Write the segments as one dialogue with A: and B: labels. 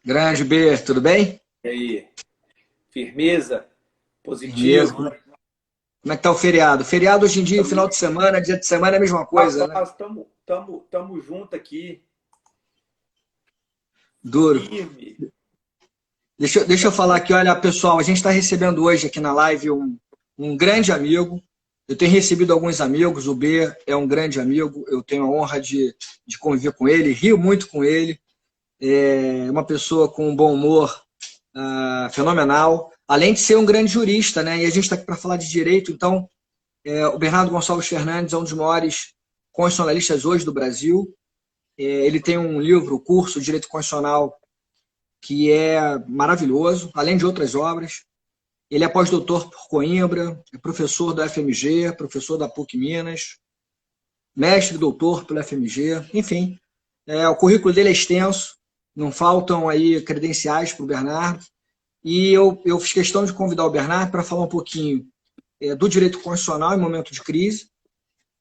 A: Grande B, tudo bem?
B: E aí, firmeza,
A: Firmeza.
B: positivo.
A: Como é que tá o feriado? Feriado hoje em dia, final de
B: Tamo,
A: semana, dia de semana é a mesma coisa, né?
B: rapaz, tamo junto aqui,
A: Duro.
B: firme.
A: Deixa eu falar aqui, olha, pessoal, a gente está recebendo hoje aqui na live um grande amigo. Eu tenho recebido alguns amigos, o B é um grande amigo, eu tenho a honra de conviver com ele, rio muito com ele. É uma pessoa com um bom humor fenomenal, além de ser um grande jurista, né? E a gente está aqui para falar de direito, então o Bernardo Gonçalves Fernandes é um dos maiores constitucionalistas hoje do Brasil. Ele tem um livro, curso de Direito Constitucional, que é maravilhoso, além de outras obras. Ele é pós-doutor por Coimbra, é professor da FMG, professor da PUC Minas, mestre e doutor pela FMG, enfim. O currículo dele é extenso, não faltam aí credenciais para o Bernardo. E eu fiz questão de convidar o Bernardo para falar um pouquinho do direito constitucional em momento de crise.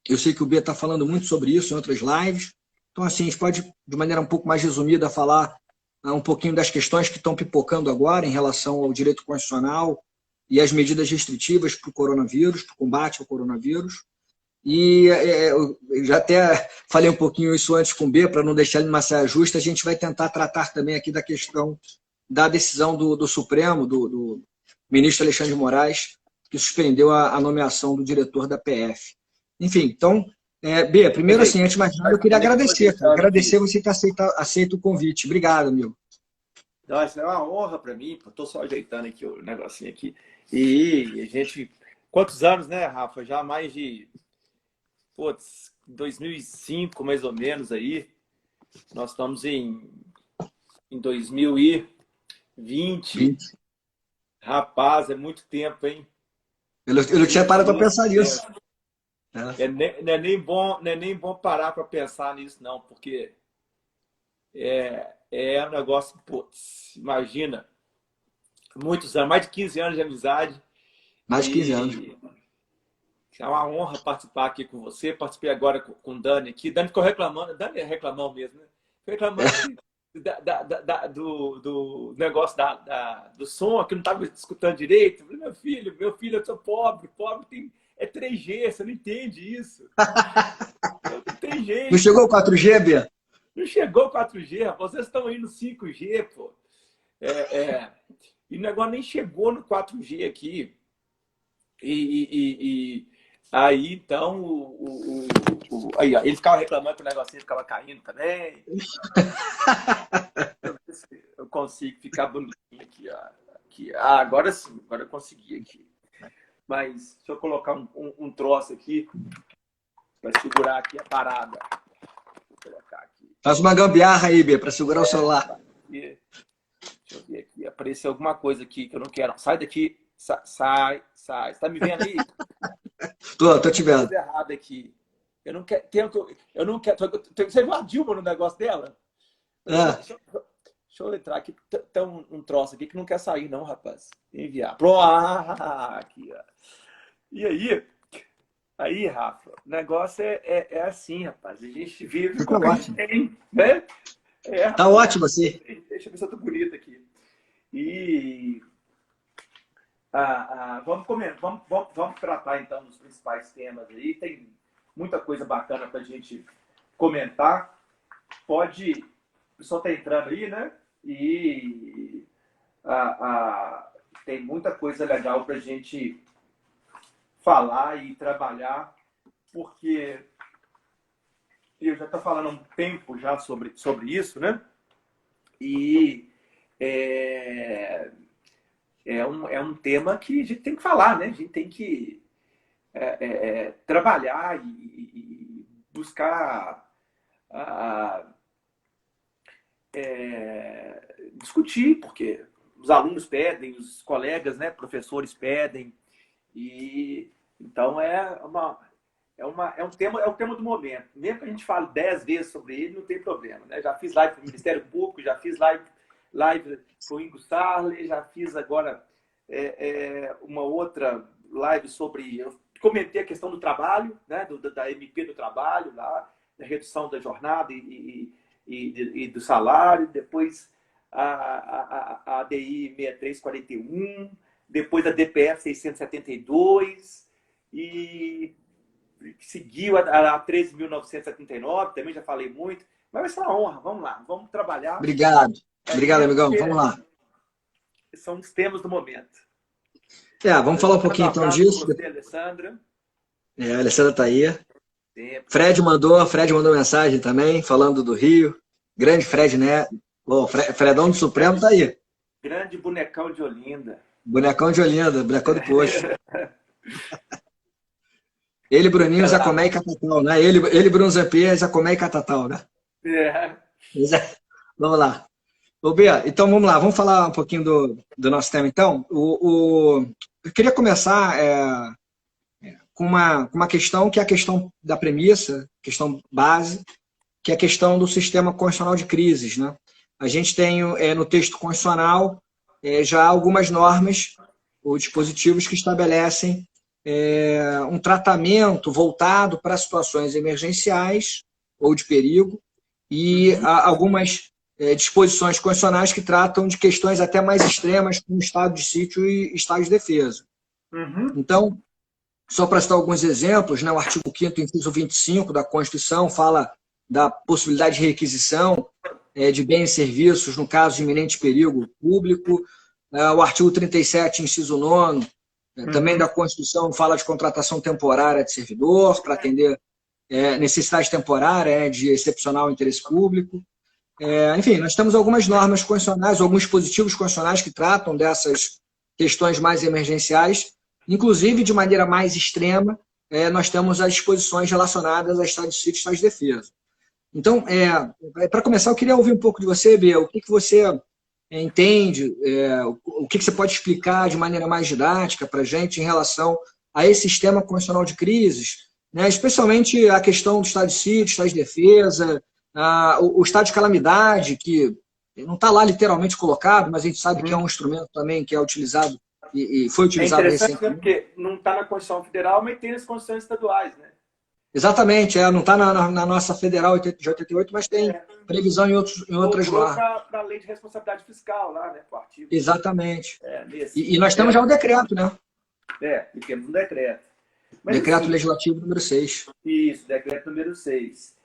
A: Eu sei que o B está falando muito sobre isso em outras lives. Então, assim, a gente pode, de maneira um pouco mais resumida, falar um pouquinho das questões que estão pipocando agora em relação ao direito constitucional e as medidas restritivas para o coronavírus, para o combate ao coronavírus. E eu já até falei um pouquinho isso antes com o B, para não deixar ele numa saia justa, a gente vai tentar tratar também aqui da questão da decisão do Supremo, do ministro Alexandre de Moraes, que suspendeu a nomeação do diretor da PF. Enfim, então, B, primeiro assim, antes de mais nada, eu queria
B: Olha que eu tô
A: agradecer, cara.
B: ajeitando
A: Agradecer
B: aqui.
A: você ter aceito o convite. Obrigado, amigo.
B: Nossa, é uma honra para mim, pô. Tô só ajeitando aqui o negocinho aqui. E a gente, quantos anos, né, Rafa? Já mais de, putz, 2005, mais ou menos aí. Nós estamos em 2020.
A: 20.
B: Rapaz, é muito tempo, hein?
A: Eu não tinha
B: Muito,
A: parado para
B: muito
A: pensar nisso.
B: tempo.
A: Né?
B: Não é nem bom parar para pensar nisso, não, porque é um negócio, putz, imagina, muitos anos, mais de 15 anos de amizade,
A: Mais de 15 anos.
B: e é uma honra participar aqui com você. Participei agora com o Dani aqui. Dani ficou reclamando, Dani é reclamão mesmo, né? Ficou reclamando do negócio do som, que não estava escutando direito. Eu falei, meu filho, eu sou pobre, pobre é 3G, você não entende isso. Não tem
A: Não
B: jeito.
A: chegou o 4G, B?
B: Não chegou o 4G, vocês estão indo 5G, pô. É, é. E o negócio nem chegou no 4G aqui. E aí, então, aí, ó, ele ficava reclamando que o negocinho ficava caindo também. Deixa eu ver se eu consigo ficar bonitinho aqui, ó. Aqui. Ah, agora sim, agora eu consegui aqui. Mas deixa eu colocar um troço aqui para segurar aqui a parada. Vou colocar aqui.
A: Faz uma gambiarra aí, B, para segurar o celular.
B: Deixa eu ver aqui. Apareceu alguma coisa aqui que eu não quero. Sai daqui. Sai. Você tá me vendo aí?
A: Tô te
B: Alguma
A: vendo.
B: coisa errada aqui. Eu não quero. Eu não quero. Você viu a Dilma no negócio dela?
A: Ah,
B: Deixa eu entrar aqui. Tem um troço aqui que não quer sair, não, rapaz. Enviar. Pronto. Ah, aqui, ó. E aí, Rafa, o negócio é assim, rapaz. A gente vive com
A: tá
B: o que a gente
A: ótimo.
B: tem, né?
A: Tá
B: Rapaz.
A: ótimo assim.
B: Deixa eu ver se eu tô bonito aqui. E vamos tratar então dos principais temas aí. Tem muita coisa bacana para a gente comentar. Pode. O pessoal está entrando aí, né? E tem muita coisa legal para a gente falar e trabalhar, porque eu já estou falando há um tempo já sobre isso, né? E é, é um tema que a gente tem que falar, né? A gente tem que trabalhar e buscar discutir, porque os alunos pedem, os colegas, né, professores pedem, e então é um tema do momento. Mesmo que a gente fale 10 vezes sobre ele, não tem problema, né? Já fiz live para o Ministério Público, já fiz live para o Ingo Sarley, já fiz agora uma outra live sobre. Eu comentei a questão do trabalho, né? Da MP do trabalho, lá, da redução da jornada e do salário. Depois a ADI 6341, depois a DPF 672 e seguiu a 13.979, também já falei muito, mas vai ser uma honra, vamos lá, vamos trabalhar.
A: Obrigado. Obrigado, amigão. Vamos lá.
B: São os temas do momento.
A: Vamos falar um pouquinho então disso.
B: Você, Alessandra.
A: A Alessandra está aí.
B: Sempre.
A: Fred mandou mensagem também, falando do Rio. Grande Fred, né? O Fredão do Supremo está aí.
B: Grande bonecão de Olinda.
A: Bonecão de Olinda, bonecão do posto. Ele, Bruninho, Zacomé e Catatal, né? Ele Bruno Zampier, Zacomé e Catatal, né? Vamos lá. Ô, Bia, então vamos lá, vamos falar um pouquinho do nosso tema, então. Eu queria começar com uma questão que é a questão da premissa, questão base, que é a questão do sistema constitucional de crises, né? A gente tem no texto constitucional já algumas normas ou dispositivos que estabelecem um tratamento voltado para situações emergenciais ou de perigo e algumas disposições constitucionais que tratam de questões até mais extremas, como estado de sítio e estado de defesa. Então, só para citar alguns exemplos, né, o artigo 5º, inciso 25 da Constituição, fala da possibilidade de requisição de bens e serviços no caso de iminente perigo público. O artigo 37, inciso 9, também da Constituição, fala de contratação temporária de servidor para atender necessidade temporária de excepcional interesse público. Enfim, nós temos algumas normas constitucionais, alguns dispositivos constitucionais que tratam dessas questões mais emergenciais, inclusive de maneira mais extrema, nós temos as disposições relacionadas a estado de sítio e estado de defesa. Então, para começar, eu queria ouvir um pouco de você, Bia, o que você entende, o que você pode explicar de maneira mais didática para a gente em relação a esse sistema constitucional de crises, né? Especialmente a questão do estado de sítio, estado de defesa, o estado de calamidade, que não está lá literalmente colocado, mas a gente sabe que é um instrumento também que é utilizado e foi utilizado recentemente.
B: É interessante, porque não está na Constituição Federal, mas tem nas Constituições estaduais, né?
A: Exatamente, não está na nossa Federal de 88, mas tem previsão em outras normas.
B: Para a Lei de Responsabilidade Fiscal, lá, né? O artigo.
A: Exatamente. E nós temos já um decreto, né?
B: E temos um decreto. Mas,
A: decreto legislativo número 6.
B: Isso, decreto número 6.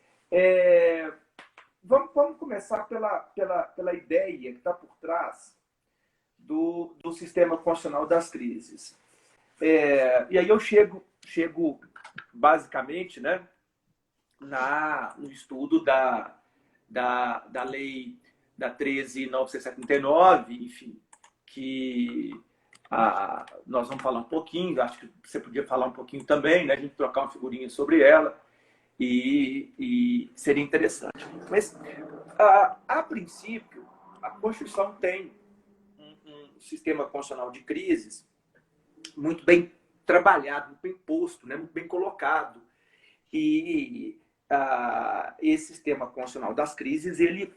B: Vamos começar pela ideia que está por trás do sistema constitucional das crises. E aí eu chego basicamente, né, no estudo da lei da 13.979, enfim, que nós vamos falar um pouquinho, acho que você podia falar um pouquinho também, né, a gente trocar uma figurinha sobre ela, e seria interessante. Mas, a princípio, a Constituição tem um sistema constitucional de crises muito bem trabalhado, muito bem posto, né? Muito bem colocado. E esse sistema constitucional das crises, ele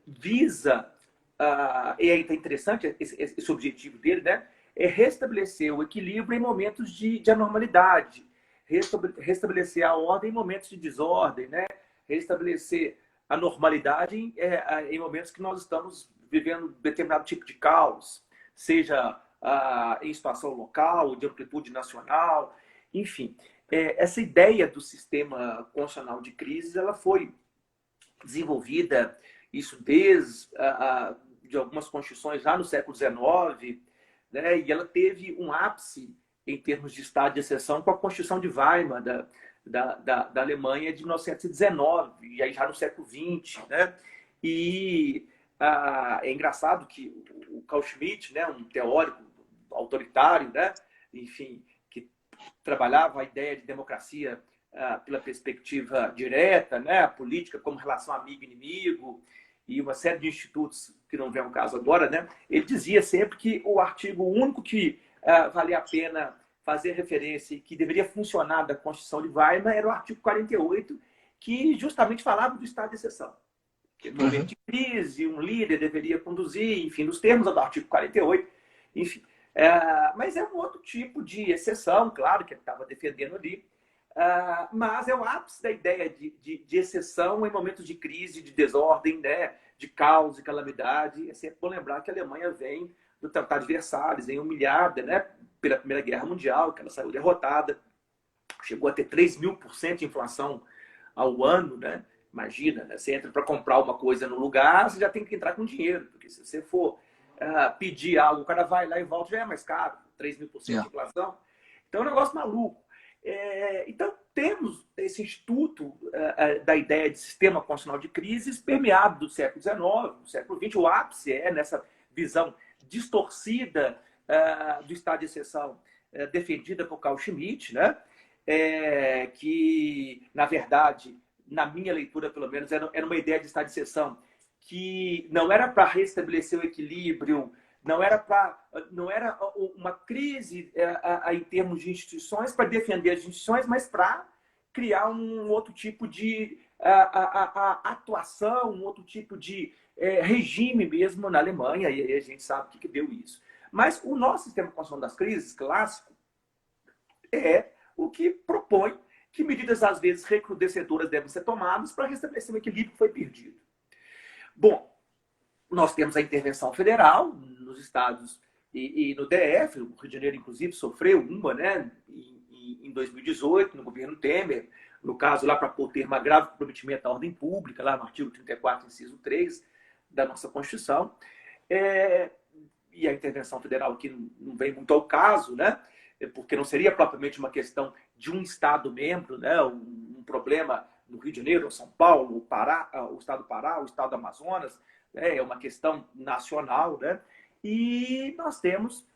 B: visa, e aí está interessante esse objetivo dele, né? É restabelecer o equilíbrio em momentos de anormalidade, restabelecer a ordem em momentos de desordem, né? Restabelecer a normalidade em momentos que nós estamos vivendo determinado tipo de caos, seja em situação local, de amplitude nacional, enfim. Essa ideia do sistema constitucional de crises, ela foi desenvolvida, isso desde de algumas constituições já no século XIX, né? E ela teve um ápice em termos de estado de exceção com a Constituição de Weimar, da Alemanha, de 1919, e aí já no século XX, né? E é engraçado que o Carl Schmitt, né, um teórico autoritário, né, enfim, que trabalhava a ideia de democracia pela perspectiva direta, né, a política como relação amigo-inimigo, e uma série de institutos que não vem ao caso agora, né, ele dizia sempre que o artigo único que valia a pena fazer referência e que deveria funcionar da Constituição de Weimar era o artigo 48, que justamente falava do estado de exceção. Que no momento de crise, um líder deveria conduzir, enfim, nos termos do artigo 48, enfim. Mas é um outro tipo de exceção, claro, que ele estava defendendo ali. Mas é o ápice da ideia de exceção em momentos de crise, de desordem, né? De caos, de calamidade. É sempre bom lembrar que a Alemanha vem do Tratado de Versalhes, vem humilhada, né? Pela Primeira Guerra Mundial, que ela saiu derrotada. Chegou a ter 3.000% de inflação ao ano, né? Imagina, né? Você entra para comprar uma coisa no lugar, você já tem que entrar com dinheiro, porque se você for pedir algo, o cara vai lá e volta, já é mais caro, 3.000% de inflação. Então é um negócio maluco. Então temos esse instituto da ideia de sistema constitucional de crises permeado do século XIX, do século XX. O ápice é nessa visão distorcida do estado de exceção defendida por Carl Schmitt, né? Que, na verdade, na minha leitura, pelo menos, era uma ideia de estado de exceção que não era para restabelecer o equilíbrio, não era uma crise em termos de instituições, para defender as instituições, mas para criar um outro tipo de atuação, um outro tipo de regime mesmo na Alemanha, e aí a gente sabe o que deu isso. Mas o nosso sistema constitucional das crises clássico é o que propõe que medidas, às vezes, recrudescedoras devem ser tomadas para restabelecer o equilíbrio que foi perdido. Bom, nós temos a intervenção federal nos estados e no DF, o Rio de Janeiro, inclusive, sofreu uma, né, em 2018, no governo Temer, no caso lá para pôr termo a grave comprometimento à ordem pública, lá no artigo 34, inciso 3 da nossa Constituição. E a intervenção federal aqui não vem muito ao caso, né? Porque não seria propriamente uma questão de um Estado membro, né? Um problema no Rio de Janeiro, São Paulo, o Pará, o Estado do Pará, o Estado do Amazonas, né? É uma questão nacional, né? E nós temos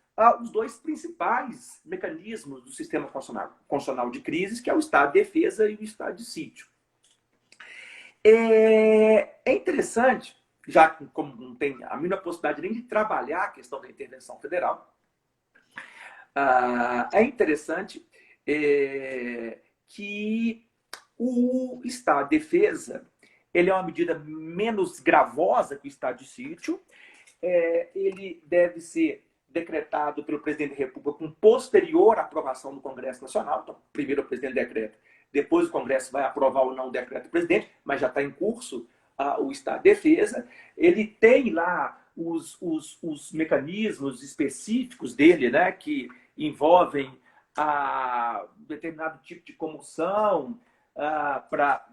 B: os dois principais mecanismos do sistema constitucional de crises, que é o estado de defesa e o estado de sítio. É interessante, já que como não tem a mínima possibilidade nem de trabalhar a questão da intervenção federal, é interessante que o estado de defesa ele é uma medida menos gravosa que o estado de sítio. Ele deve ser decretado pelo presidente da República com posterior aprovação do Congresso Nacional. Então, primeiro o presidente decreta, depois o Congresso vai aprovar ou não o decreto do presidente, mas já está em curso o estado de defesa. Ele tem lá os mecanismos específicos dele, né, que envolvem determinado tipo de comoção para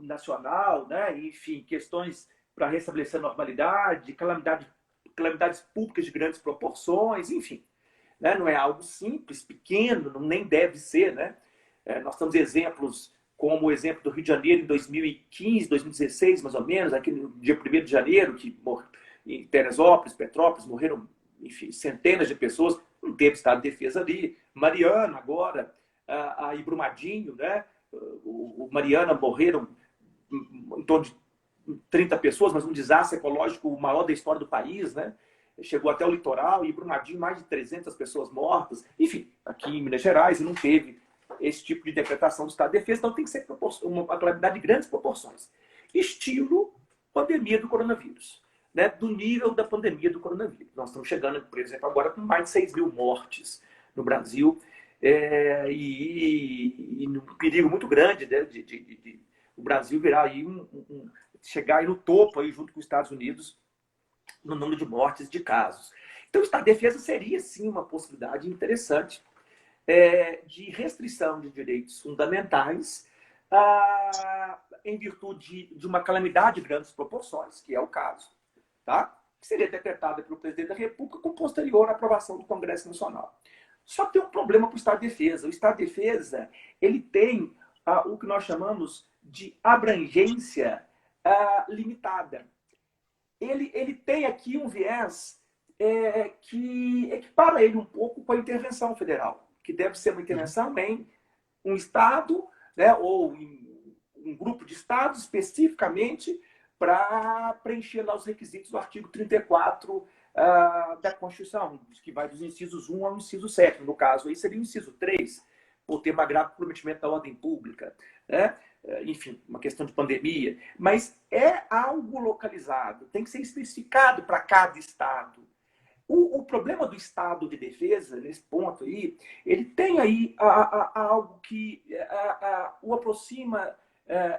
B: nacional, né, enfim, questões para restabelecer a normalidade, calamidades públicas de grandes proporções, enfim. Né? Não é algo simples, pequeno, nem deve ser. Né? Nós temos exemplos como o exemplo do Rio de Janeiro em 2015, 2016, mais ou menos, aqui no dia 1º de janeiro, que em Teresópolis, Petrópolis, morreram, enfim, centenas de pessoas, não teve estado de defesa ali. Mariana, agora, e Brumadinho, né? O Mariana morreram em torno de 30 pessoas, mas um desastre ecológico o maior da história do país, né? Chegou até o litoral e Brumadinho mais de 300 pessoas mortas. Enfim, aqui em Minas Gerais não teve esse tipo de decretação do estado de defesa, então tem que ser uma calamidade de grandes proporções. Estilo pandemia do coronavírus, né? Do nível da pandemia do coronavírus. Nós estamos chegando, por exemplo, agora com mais de 6.000 mortes no Brasil e um perigo muito grande, né? de o Brasil virar aí chegar aí no topo, aí, junto com os Estados Unidos, no número de mortes de casos. Então, o estado de defesa seria, sim, uma possibilidade interessante de restrição de direitos fundamentais em virtude de uma calamidade de grandes proporções, que é o caso, tá? Que seria decretada pelo presidente da República com posterior aprovação do Congresso Nacional. Só que tem um problema para o estado de defesa. O estado de defesa ele tem o que nós chamamos de abrangência limitada. Ele tem aqui um viés que equipara ele um pouco com a intervenção federal, que deve ser uma intervenção em um Estado, né, ou em um grupo de Estados especificamente para preencher lá os requisitos do artigo 34 da Constituição, que vai dos incisos 1 ao inciso 7. No caso, aí seria o inciso 3, por ter uma grave comprometimento da ordem pública, né? Enfim, uma questão de pandemia, mas é algo localizado, tem que ser especificado para cada estado. o problema do estado de defesa, nesse ponto aí, ele tem aí algo que o aproxima,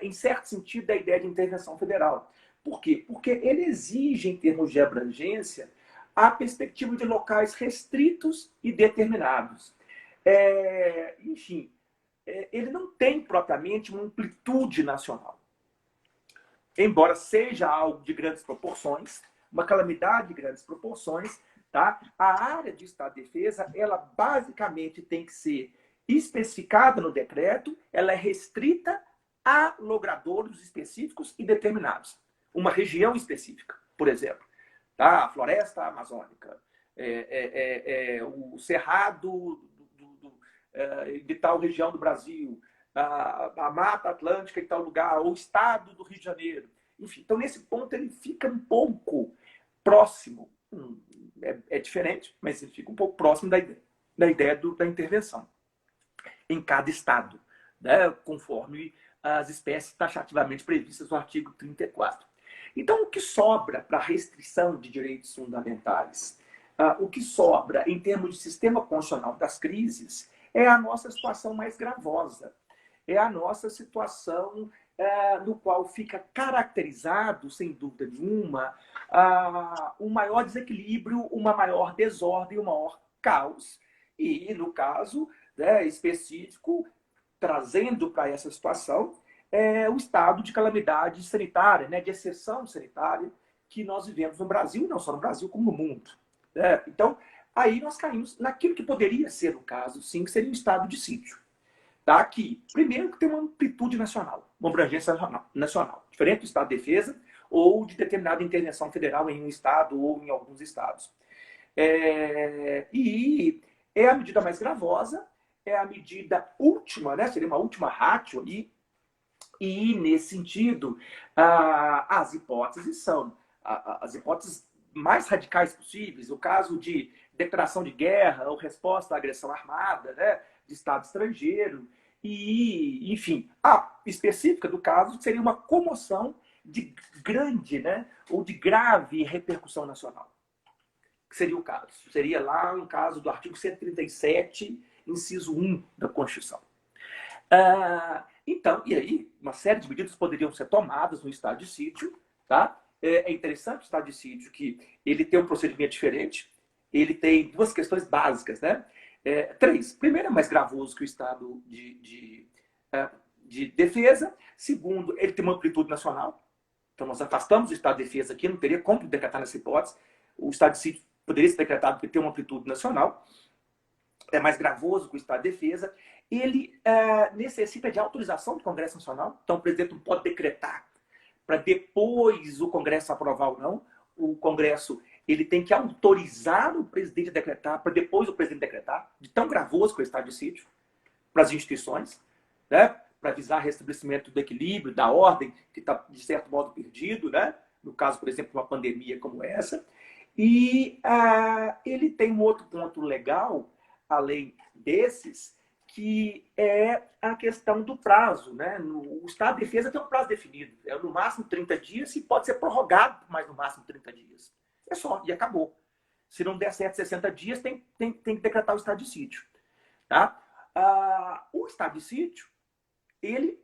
B: em certo sentido, da ideia de intervenção federal. Por quê? Porque ele exige, em termos de abrangência, a perspectiva de locais restritos e determinados. Enfim, ele não tem propriamente uma amplitude nacional. Embora seja algo de grandes proporções, uma calamidade de grandes proporções, tá? A área de estado de defesa, ela basicamente tem que ser especificada no decreto, ela é restrita a logradouros específicos e determinados. Uma região específica, por exemplo, tá? A floresta amazônica, o cerrado de tal região do Brasil, a Mata Atlântica em tal lugar, ou o estado do Rio de Janeiro. Enfim, então nesse ponto ele fica um pouco próximo, é diferente, mas ele fica um pouco próximo da ideia da intervenção em cada estado, né, conforme as espécies taxativamente previstas no artigo 34. Então, o que sobra para a restrição de direitos fundamentais, o que sobra em termos de sistema constitucional das crises, é a nossa situação mais gravosa. É a nossa situação no qual fica caracterizado, sem dúvida nenhuma, um maior desequilíbrio, uma maior desordem, um maior caos. E, no caso específico, trazendo para essa situação, o estado de calamidade sanitária, né, de exceção sanitária que nós vivemos no Brasil, não só no Brasil, como no mundo. Então, aí nós caímos naquilo que poderia ser o caso, sim, que seria um estado de sítio. Tá? Que, primeiro, que tem uma amplitude nacional, uma abrangência nacional, diferente do estado de defesa ou de determinada intervenção federal em um estado ou em alguns estados. E é a medida mais gravosa, é a medida última, né? Seria uma última ratio ali. E, nesse sentido, as hipóteses são as hipóteses mais radicais possíveis, o caso de declaração de guerra ou resposta à agressão armada, né, de Estado estrangeiro, e, enfim, a específica do caso seria uma comoção de grande, né, ou de grave repercussão nacional. Que seria o caso? Seria lá um caso do artigo 137, inciso 1 da Constituição. Então, e aí, uma série de medidas poderiam ser tomadas no estado de sítio, tá? É interessante o estado de sítio que ele tem um procedimento diferente, ele tem duas questões básicas, né? Três. Primeiro, é mais gravoso que o estado de defesa. Segundo, ele tem uma amplitude nacional. Então, nós afastamos o estado de defesa aqui, não teria como decretar nessa hipótese. O estado de sítio poderia ser decretado porque tem uma amplitude nacional. É mais gravoso que o estado de defesa. Ele necessita de autorização do Congresso Nacional. Então, o presidente não pode decretar para depois o Congresso aprovar ou não. O Congresso ele tem que autorizar o presidente a decretar para depois o presidente decretar, de tão gravoso que é o estado de sítio, para as instituições, né? Para visar restabelecimento do equilíbrio, da ordem, que está, de certo modo, perdido, né? No caso, por exemplo, de uma pandemia como essa. E ele tem um outro ponto legal, além desses, que é a questão do prazo, né? O estado de defesa tem um prazo definido, é no máximo 30 dias e pode ser prorrogado por mais no máximo 30 dias. É só, e acabou. Se não der certo 60 dias, tem que decretar o estado de sítio. Tá? O estado de sítio, ele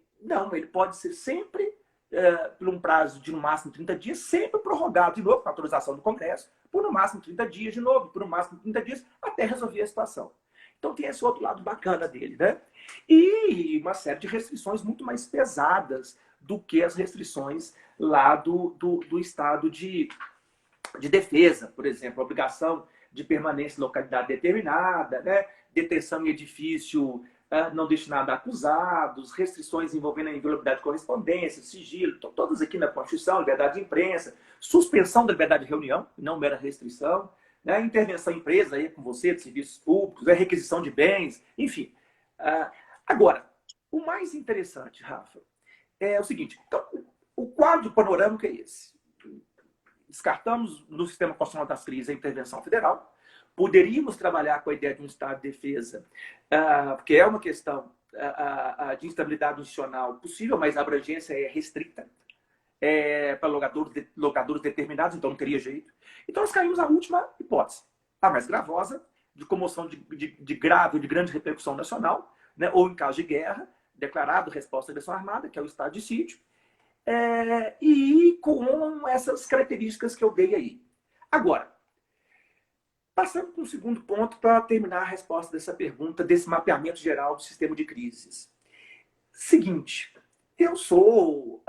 B: pode ser sempre, por um prazo de no máximo 30 dias, sempre prorrogado de novo, com a autorização do Congresso, por no máximo 30 dias de novo, por no máximo 30 dias, até resolver a situação. Então tem esse outro lado bacana dele, né? E uma série de restrições muito mais pesadas do que as restrições lá do estado de defesa, por exemplo, a obrigação de permanência em localidade determinada, né? Detenção em edifício não destinado a acusados, restrições envolvendo a inviolabilidade de correspondência, sigilo, todas aqui na Constituição, liberdade de imprensa, suspensão da liberdade de reunião, não mera restrição, né? Intervenção em empresa aí com você, de serviços públicos, requisição de bens, enfim. Agora, o mais interessante, Rafa, é o seguinte, então, o quadro panorâmico é esse. Descartamos no sistema constitucional das crises a intervenção federal, poderíamos trabalhar com a ideia de um estado de defesa, porque é uma questão de instabilidade institucional possível, mas a abrangência é restrita para logadores determinados, então não teria jeito. Então nós caímos na última hipótese, a mais gravosa, de comoção de grave, de grande repercussão nacional, né? Ou em caso de guerra, declarado resposta à agressão armada, que é o estado de sítio, e com essas características que eu dei aí. Agora, passando para um segundo ponto para terminar a resposta dessa pergunta, desse mapeamento geral do sistema de crises. Seguinte, eu sou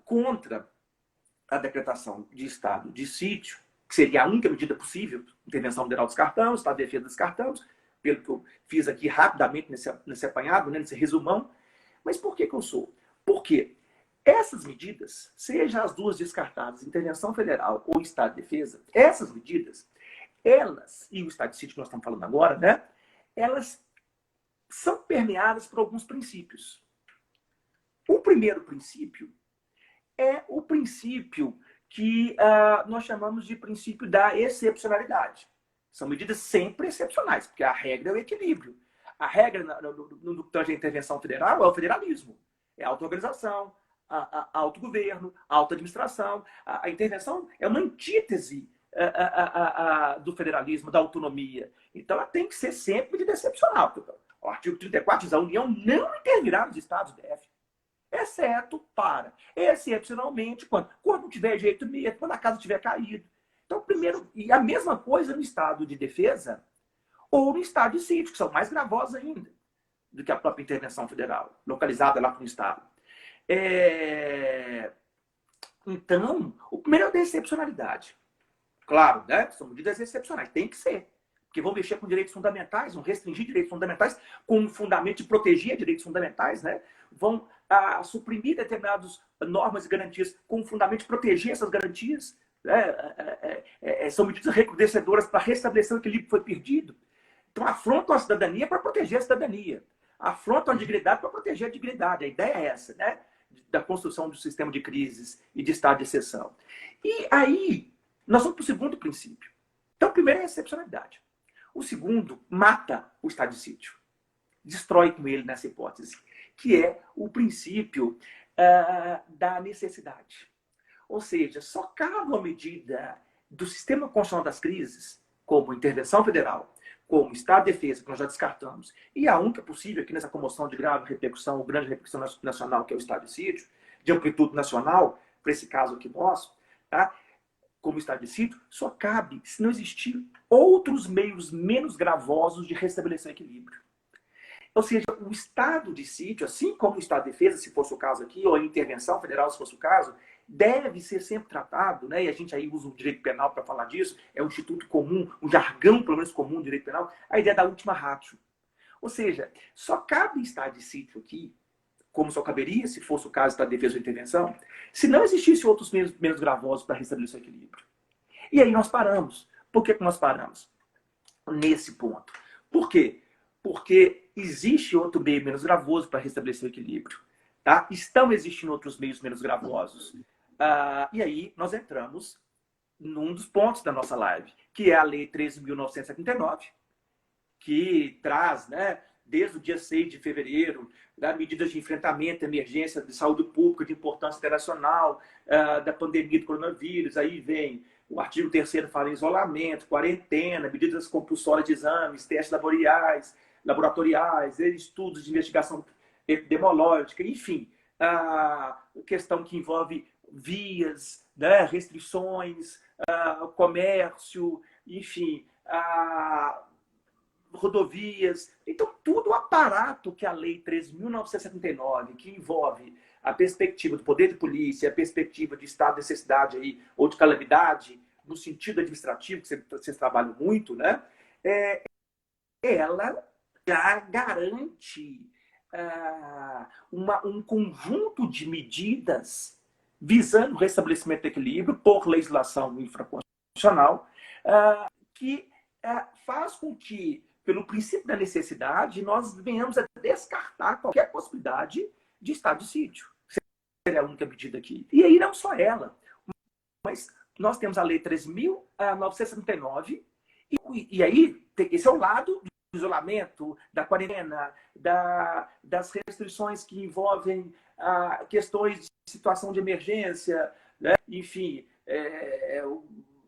B: contra a decretação de estado de sítio, que seria a única medida possível, intervenção federal descartamos, estado de defesa descartamos, pelo que eu fiz aqui rapidamente nesse apanhado, né, nesse resumão. Mas por que eu sou? Porque essas medidas, seja as duas descartadas, intervenção federal ou estado de defesa, essas medidas, elas, e o estado de sítio que nós estamos falando agora, né, elas são permeadas por alguns princípios. O primeiro princípio é o princípio que nós chamamos de princípio da excepcionalidade. São medidas sempre excepcionais, porque a regra é o equilíbrio. A regra no que tange a intervenção federal é o federalismo. É a auto-organização, a autogoverno, a auto-administração. A intervenção é uma antítese do federalismo, da autonomia. Então, ela tem que ser sempre medida excepcional. O artigo 34 diz: a União não intervirá nos estados DF, exceto para, excepcionalmente, quando não tiver jeito mesmo, quando a casa tiver caído. Então, primeiro, e a mesma coisa no estado de defesa ou no estado de sítio, que são mais gravosos ainda do que a própria intervenção federal, localizada lá no estado. Então, o primeiro é a excepcionalidade. Claro, né? São medidas excepcionais, tem que ser. Porque vão mexer com direitos fundamentais, vão restringir direitos fundamentais, com o fundamento de proteger direitos fundamentais, né? Vão suprimir determinadas normas e garantias com o fundamento de proteger essas garantias. São medidas recrudescedoras para restabelecer o equilíbrio que foi perdido. Então, afrontam a cidadania para proteger a cidadania. Afrontam a dignidade para proteger a dignidade. A ideia é essa, né? Da construção do sistema de crises e de estado de exceção. E aí, nós vamos para o segundo princípio. Então, o primeiro é a excepcionalidade. O segundo mata o estado de sítio. Destrói com ele nessa hipótese, que é o princípio da necessidade. Ou seja, só cabe uma medida do sistema constitucional das crises, como intervenção federal, como estado de defesa, que nós já descartamos, e a única possível aqui nessa comoção de grave repercussão, ou grande repercussão nacional, que é o estado de sítio, de amplitude nacional, para esse caso aqui nosso, tá? Como estado de sítio, só cabe se não existir outros meios menos gravosos de restabelecer o equilíbrio. Ou seja, o estado de sítio, assim como o estado de defesa, se fosse o caso aqui, ou a intervenção federal, se fosse o caso, deve ser sempre tratado, né? E a gente aí usa o direito penal para falar disso, é um instituto comum, um jargão, pelo menos comum, do direito penal, a ideia da última ratio. Ou seja, só cabe estado de sítio aqui, como só caberia, se fosse o caso da defesa ou intervenção, se não existisse outros meios menos gravosos para restabelecer o equilíbrio. E aí nós paramos. Por que nós paramos? Nesse ponto. Por quê? Porque existe outro meio menos gravoso para restabelecer o equilíbrio. Tá? Estão existindo outros meios menos gravosos. E aí nós entramos num dos pontos da nossa live, que é a Lei 13.979, que traz, né, desde o dia 6 de fevereiro, medidas de enfrentamento, emergência de saúde pública, de importância internacional, da pandemia do coronavírus. Aí vem o artigo 3º, fala em isolamento, quarentena, medidas compulsórias de exames, testes laboratoriais, estudos de investigação epidemiológica, enfim, questão que envolve vias, né, restrições, comércio, enfim, rodovias. Então, tudo o aparato que a Lei 13.979, que envolve a perspectiva do poder de polícia, a perspectiva de estado de necessidade aí, ou de calamidade, no sentido administrativo, que vocês trabalham muito, né? Ela já garante um conjunto de medidas visando o restabelecimento do equilíbrio por legislação infraconstitucional, que faz com que, pelo princípio da necessidade, nós venhamos a descartar qualquer possibilidade de estado de sítio. Seria a única medida aqui. E aí não só ela, mas nós temos a Lei 13.979, e aí esse é o lado do isolamento, da quarentena, das restrições que envolvem questões de situação de emergência, né? Enfim,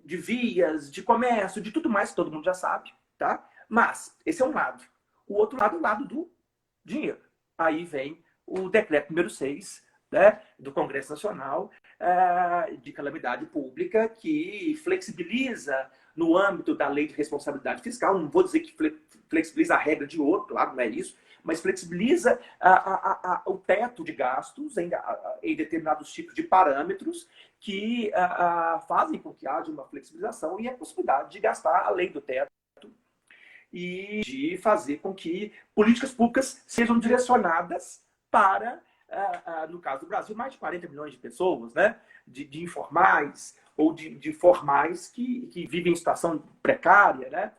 B: de vias, de comércio, de tudo mais que todo mundo já sabe, tá? Mas esse é um lado. O outro lado é o lado do dinheiro. Aí vem o decreto número 6, né, do Congresso Nacional, de calamidade pública, que flexibiliza no âmbito da lei de responsabilidade fiscal, não vou dizer que flexibiliza a regra de ouro, claro, não é isso, mas flexibiliza o teto de gastos em determinados tipos de parâmetros que fazem com que haja uma flexibilização e a possibilidade de gastar além do teto e de fazer com que políticas públicas sejam direcionadas para, no caso do Brasil, mais de 40 milhões de pessoas, né? de informais ou de formais que vivem em situação precária, né?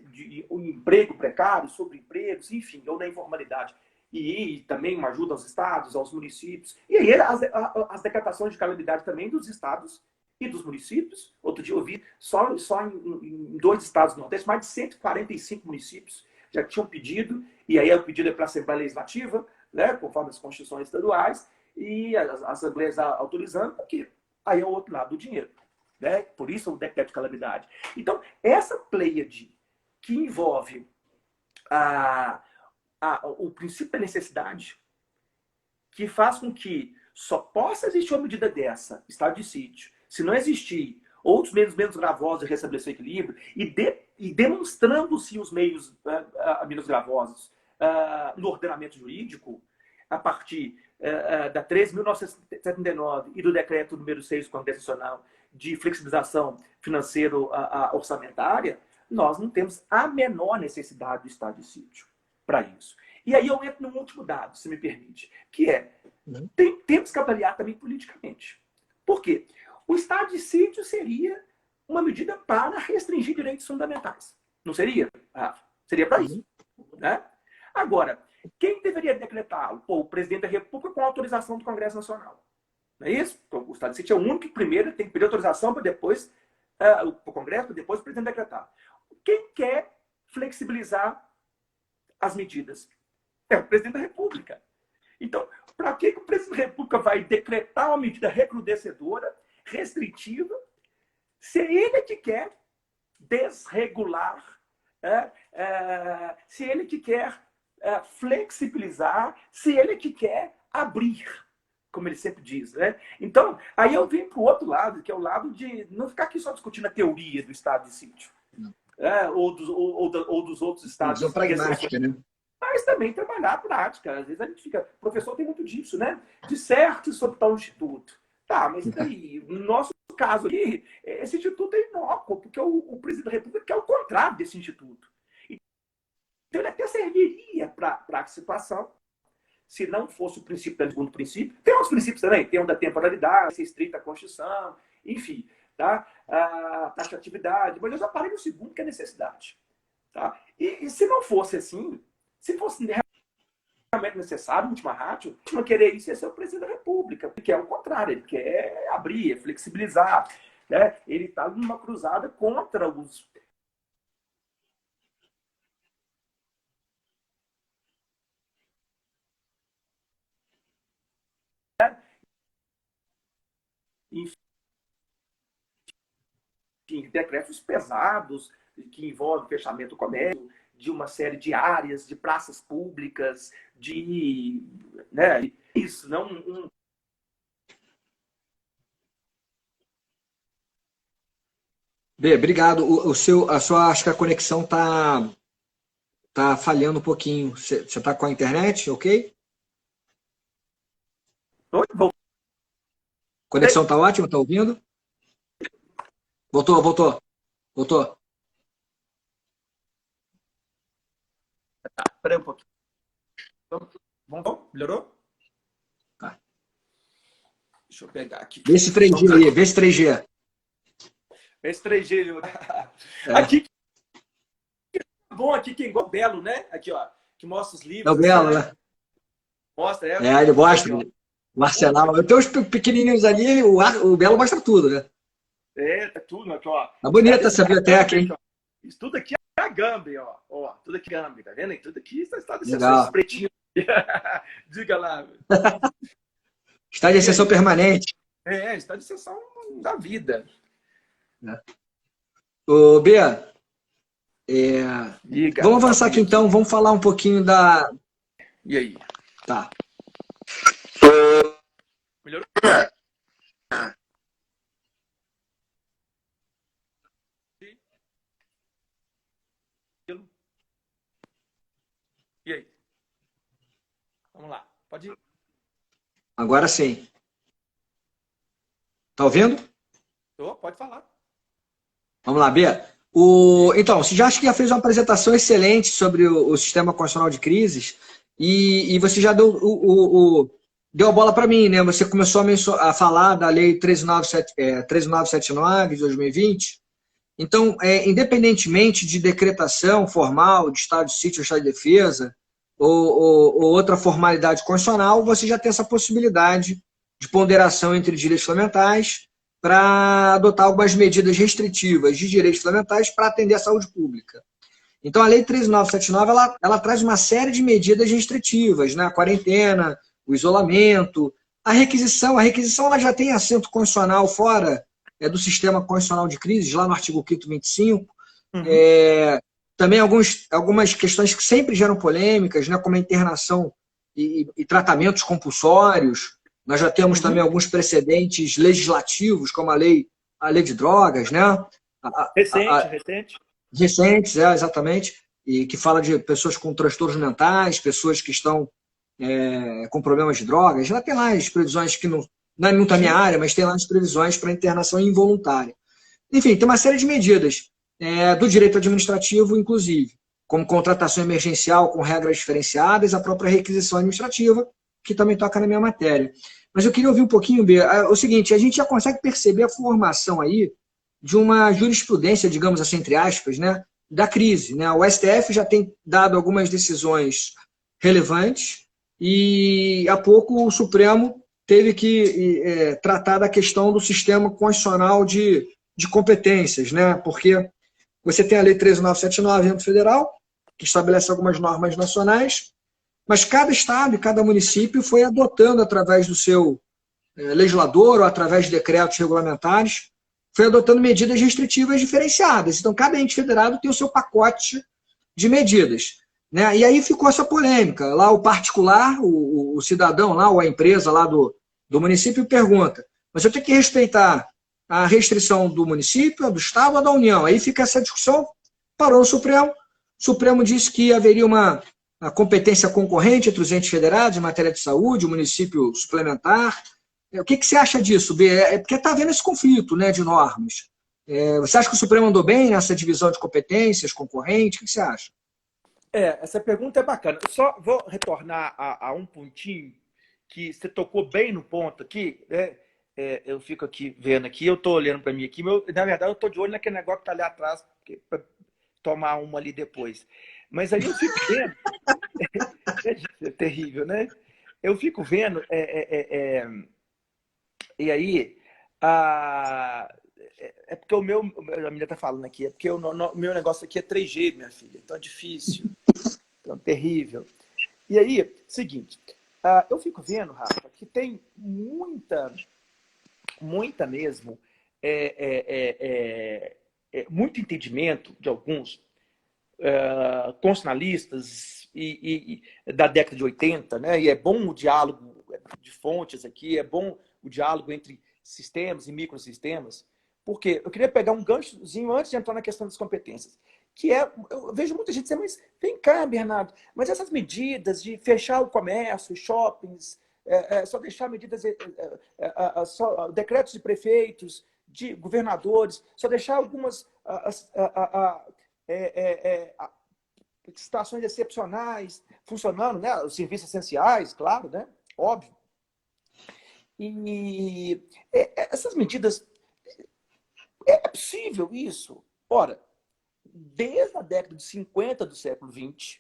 B: De um emprego precário, sobreempregos, enfim, ou na informalidade. E também uma ajuda aos estados, aos municípios. E aí as decretações de calamidade também dos estados e dos municípios. Outro dia eu vi, só em 2 estados do Nordeste, mais de 145 municípios já tinham pedido, e aí o pedido é para a Assembleia Legislativa, né, conforme as constituições estaduais, e as assembleias autorizando, porque aí é o outro lado do dinheiro. Né? Por isso o decreto de calamidade. Então, essa pleiade que envolve o princípio da necessidade, que faz com que só possa existir uma medida dessa, estado de sítio, se não existir outros meios menos gravosos de restabelecer o equilíbrio, e demonstrando-se os meios menos gravosos no ordenamento jurídico, a partir da 13.979 e do decreto número 6 do Congresso Nacional de flexibilização financeiro-orçamentária, nós não temos a menor necessidade do estado de sítio para isso. E aí eu entro num último dado, se me permite, que temos que avaliar também politicamente. Por quê? O estado de sítio seria uma medida para restringir direitos fundamentais. Não seria, Rafa? Seria para isso. Né? Agora, quem deveria decretá-lo? O presidente da República com a autorização do Congresso Nacional. Não é isso? O estado de sítio é o único que primeiro tem que pedir autorização para depois o Congresso, para depois o presidente decretar. Quem quer flexibilizar as medidas? É o presidente da República. Então, para que o presidente da República vai decretar uma medida recrudescedora, restritiva, se é ele que quer desregular, se é ele que quer flexibilizar, se é ele que quer abrir, como ele sempre diz. Né? Então, aí eu venho para o outro lado, que é o lado de não ficar aqui só discutindo a teoria do estado de sítio. Ou dos outros estados.
A: Visão pragmática, né?
B: Mas também trabalhar a prática. Às vezes a gente fica... O professor tem muito disso, né? Disserte sobre tal instituto. Tá, mas e daí? No nosso caso aqui, esse instituto é inócuo, porque o presidente da República quer o contrário desse instituto. Então ele até serviria para a situação, se não fosse o princípio do segundo princípio. Tem outros princípios também, tem o da temporalidade, ser estrita a Constituição, enfim, tá? A taxatividade, mas eu já parei no segundo, que é necessidade. Tá? E se não fosse assim, se fosse realmente necessário, última ratio, não querer isso ia ser o presidente da República, porque é o contrário, ele quer abrir, flexibilizar, né? Ele está numa cruzada contra os... Enfim, decretos pesados que envolvem fechamento do comércio, de uma série de áreas, de praças públicas, de... Né, isso, não...
A: Bê, obrigado. Acho que a conexão tá falhando um pouquinho. Você está com a internet, ok? Conexão tá ótima, tá ouvindo? Voltou.
B: Espera aí um pouquinho. Vamos? Melhorou?
A: Tá.
B: Deixa eu pegar aqui.
A: Vê esse 3G aí, vê esse 3G.
B: Esse 3G. Aqui, bom aqui que é igual o Belo, né? Aqui, ó, que mostra os livros.
A: É o Belo,
B: assim,
A: né?
B: Mostra,
A: ele mostra. O arsenal. Eu tenho os pequenininhos ali, o Belo mostra tudo, né?
B: Tá tudo aqui, ó.
A: Tá bonita essa biblioteca, hein?
B: Isso tudo aqui é a Gambi, ó. Tudo aqui é Gambi, tá vendo? Tudo aqui está de
A: Legal.
B: pretinho. Diga lá.
A: Está de exceção permanente.
B: Está de exceção da vida.
A: né? Ô, Bia, é,
B: Liga,
A: vamos avançar
B: abri
A: aqui
B: aqui.
A: então, vamos falar um pouquinho da...
B: E aí?
A: Tá.
B: Melhorou? E aí? Vamos lá. Pode ir.
A: Agora sim. Tá ouvindo?
B: Pode falar.
A: Vamos lá, Bia. Então, você já acho que já fez uma apresentação excelente sobre o sistema constitucional de crises e você já deu a bola para mim, né? Você começou a falar da Lei 13.979 de 2020. Então, independentemente de decretação formal de estado de sítio ou estado de defesa ou outra formalidade constitucional, você já tem essa possibilidade de ponderação entre direitos fundamentais para adotar algumas medidas restritivas de direitos fundamentais para atender à saúde pública. Então, a Lei 13.979, ela traz uma série de medidas restritivas, né? A quarentena, o isolamento, a requisição. A requisição ela já tem assento constitucional fora do sistema constitucional de crises, lá no artigo 5º 25.
B: Uhum.
A: Também algumas questões que sempre geram polêmicas, né? Como a internação e tratamentos compulsórios. Nós já temos também alguns precedentes legislativos, como a lei de drogas, né?
B: Recente.
A: Recentes, exatamente, e que fala de pessoas com transtornos mentais, pessoas que estão com problemas de drogas. Já tem lá as previsões que não é muito a minha área, mas tem lá as previsões para internação involuntária. Enfim, tem uma série de medidas do direito administrativo, inclusive, como contratação emergencial com regras diferenciadas, a própria requisição administrativa, que também toca na minha matéria. Mas eu queria ouvir um pouquinho, B, o seguinte, a gente já consegue perceber a formação aí de uma jurisprudência, digamos assim, entre aspas, né, da crise, né? O STF já tem dado algumas decisões relevantes e há pouco o Supremo teve que tratar da questão do sistema constitucional de competências, né? Porque você tem a Lei 13.979 no âmbito federal, que estabelece algumas normas nacionais, mas cada estado e cada município foi adotando através do seu legislador ou através de decretos regulamentares, foi adotando medidas restritivas diferenciadas. Então, cada ente federado tem o seu pacote de medidas, né? E aí ficou essa polêmica. Lá o particular, o cidadão lá, ou a empresa lá do município pergunta, mas eu tenho que respeitar a restrição do município, a do estado ou da União? Aí fica essa discussão, parou no Supremo. O Supremo disse que haveria uma competência concorrente entre os entes federados em matéria de saúde, o município suplementar. O que você acha disso, B? Porque está havendo esse conflito, né, de normas. Você acha que o Supremo andou bem nessa divisão de competências concorrentes? O que você acha?
B: Essa pergunta é bacana. Eu só vou retornar a um pontinho que você tocou bem no ponto aqui, né? Eu fico aqui vendo aqui, eu estou olhando para mim aqui, na verdade eu estou de olho naquele negócio que está ali atrás, para tomar uma ali depois. Mas aí eu fico vendo, é terrível, né? Eu fico vendo, e aí, porque a menina está falando aqui, é porque o meu negócio aqui é 3G, minha filha, então é difícil, então é terrível. E aí, seguinte, eu fico vendo, Rafa, que tem muita mesmo, muito entendimento de alguns constitucionalistas da década de 80, né? E é bom o diálogo de fontes aqui, é bom o diálogo entre sistemas e microsistemas, porque eu queria pegar um ganchozinho antes de entrar na questão das competências, que eu vejo muita gente dizer, mas vem cá, Bernardo, mas essas medidas de fechar o comércio, shoppings, só deixar medidas, só decretos de prefeitos, de governadores, só deixar algumas situações excepcionais funcionando, né? Os serviços essenciais, claro, né? Óbvio. E essas medidas, é possível isso? Ora, desde a década de 50 do século XX,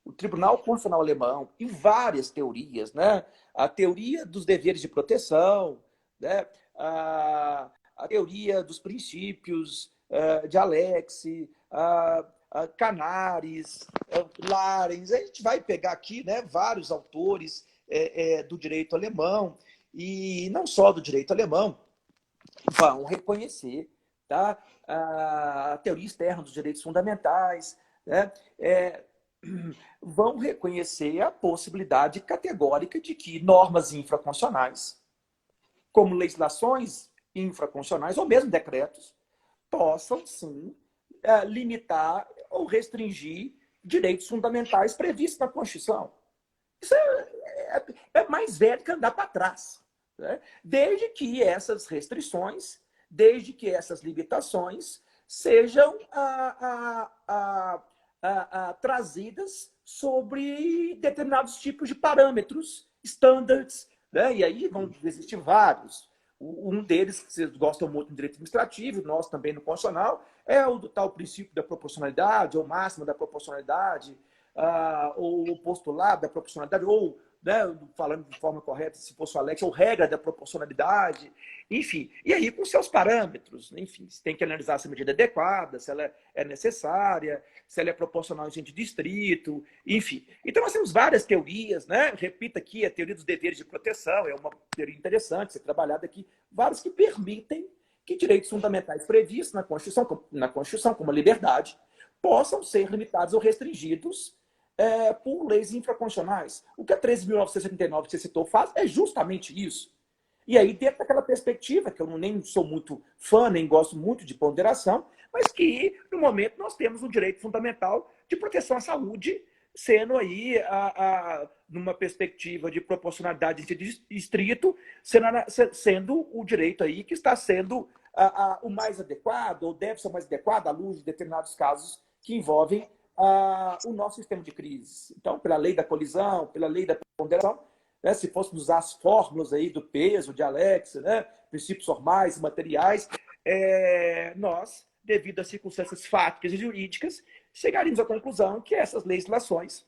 B: o Tribunal Constitucional Alemão e várias teorias, né? A teoria dos deveres de proteção, né? A teoria dos princípios de Alex, Canaris, Larens, a gente vai pegar aqui, né, vários autores do direito alemão, e não só do direito alemão, vão reconhecer
C: tá? A teoria externa dos direitos fundamentais, né? Vão reconhecer a possibilidade categórica de que normas infraconstitucionais, como legislações infraconstitucionais ou mesmo decretos, possam, sim, limitar ou restringir direitos fundamentais previstos na Constituição. Isso é mais velho que andar para trás, né? Desde que essas restrições, desde que essas limitações sejam trazidas sobre determinados tipos de parâmetros, standards, né? E aí vão existir vários. Um deles, que vocês gostam muito no direito administrativo, nós também no constitucional, é o do tal princípio da proporcionalidade, ou máxima da proporcionalidade, ou o postulado da proporcionalidade, ou, né, falando de forma correta, se fosse o Alex, ou regra da proporcionalidade, enfim. E aí, com seus parâmetros, enfim, você tem que analisar se a medida é adequada, se ela é necessária, se ela é proporcional em sentido estrito, enfim. Então, nós temos várias teorias, né? Repito aqui, a teoria dos deveres de proteção é uma teoria interessante, ser trabalhada aqui, várias que permitem que direitos fundamentais previstos na Constituição, como a liberdade, possam ser limitados ou restringidos por leis infraconstitucionais. O que a 13.979 que você citou faz é justamente isso. E aí, dentro daquela perspectiva, que eu nem sou muito fã, nem gosto muito de ponderação, mas que, no momento, nós temos um direito fundamental de proteção à saúde, sendo aí, numa perspectiva de proporcionalidade em sentido estrito, sendo o direito aí que está sendo o mais adequado, ou deve ser o mais adequado, à luz de determinados casos que envolvem o nosso sistema de crise. Então, pela lei da colisão, pela lei da ponderação, né, se fôssemos usar as fórmulas aí do peso, de Alex, né, princípios formais, materiais, nós, devido às circunstâncias fáticas e jurídicas, chegaríamos à conclusão que essas legislações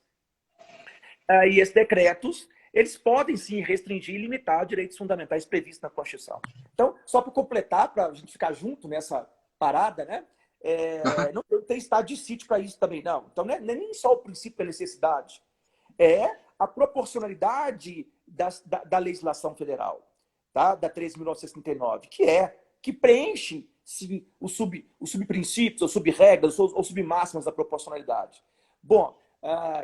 C: e esses decretos, eles podem sim restringir e limitar direitos fundamentais previstos na Constituição. Então, só para completar, para a gente ficar junto nessa parada, né? Não tem estado de sítio para isso também, não. Então, não é nem só o princípio da necessidade, é a proporcionalidade da legislação federal, tá? Da 13.969, que preenche sim, os subprincípios, ou subregras, ou submáximas da proporcionalidade. Bom,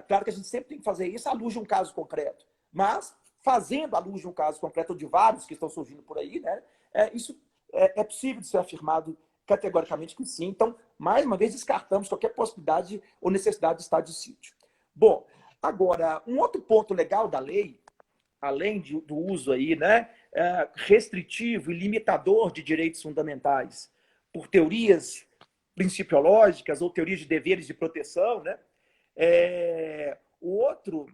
C: claro que a gente sempre tem que fazer isso à luz de um caso concreto, mas fazendo à luz de um caso concreto, ou de vários que estão surgindo por aí, né, isso é possível de ser afirmado categoricamente que sim. Então, mais uma vez, descartamos qualquer possibilidade ou necessidade de estado de sítio. Bom, agora, um outro ponto legal da lei, além do uso aí, né, restritivo e limitador de direitos fundamentais por teorias principiológicas ou teorias de deveres de proteção, né, o outro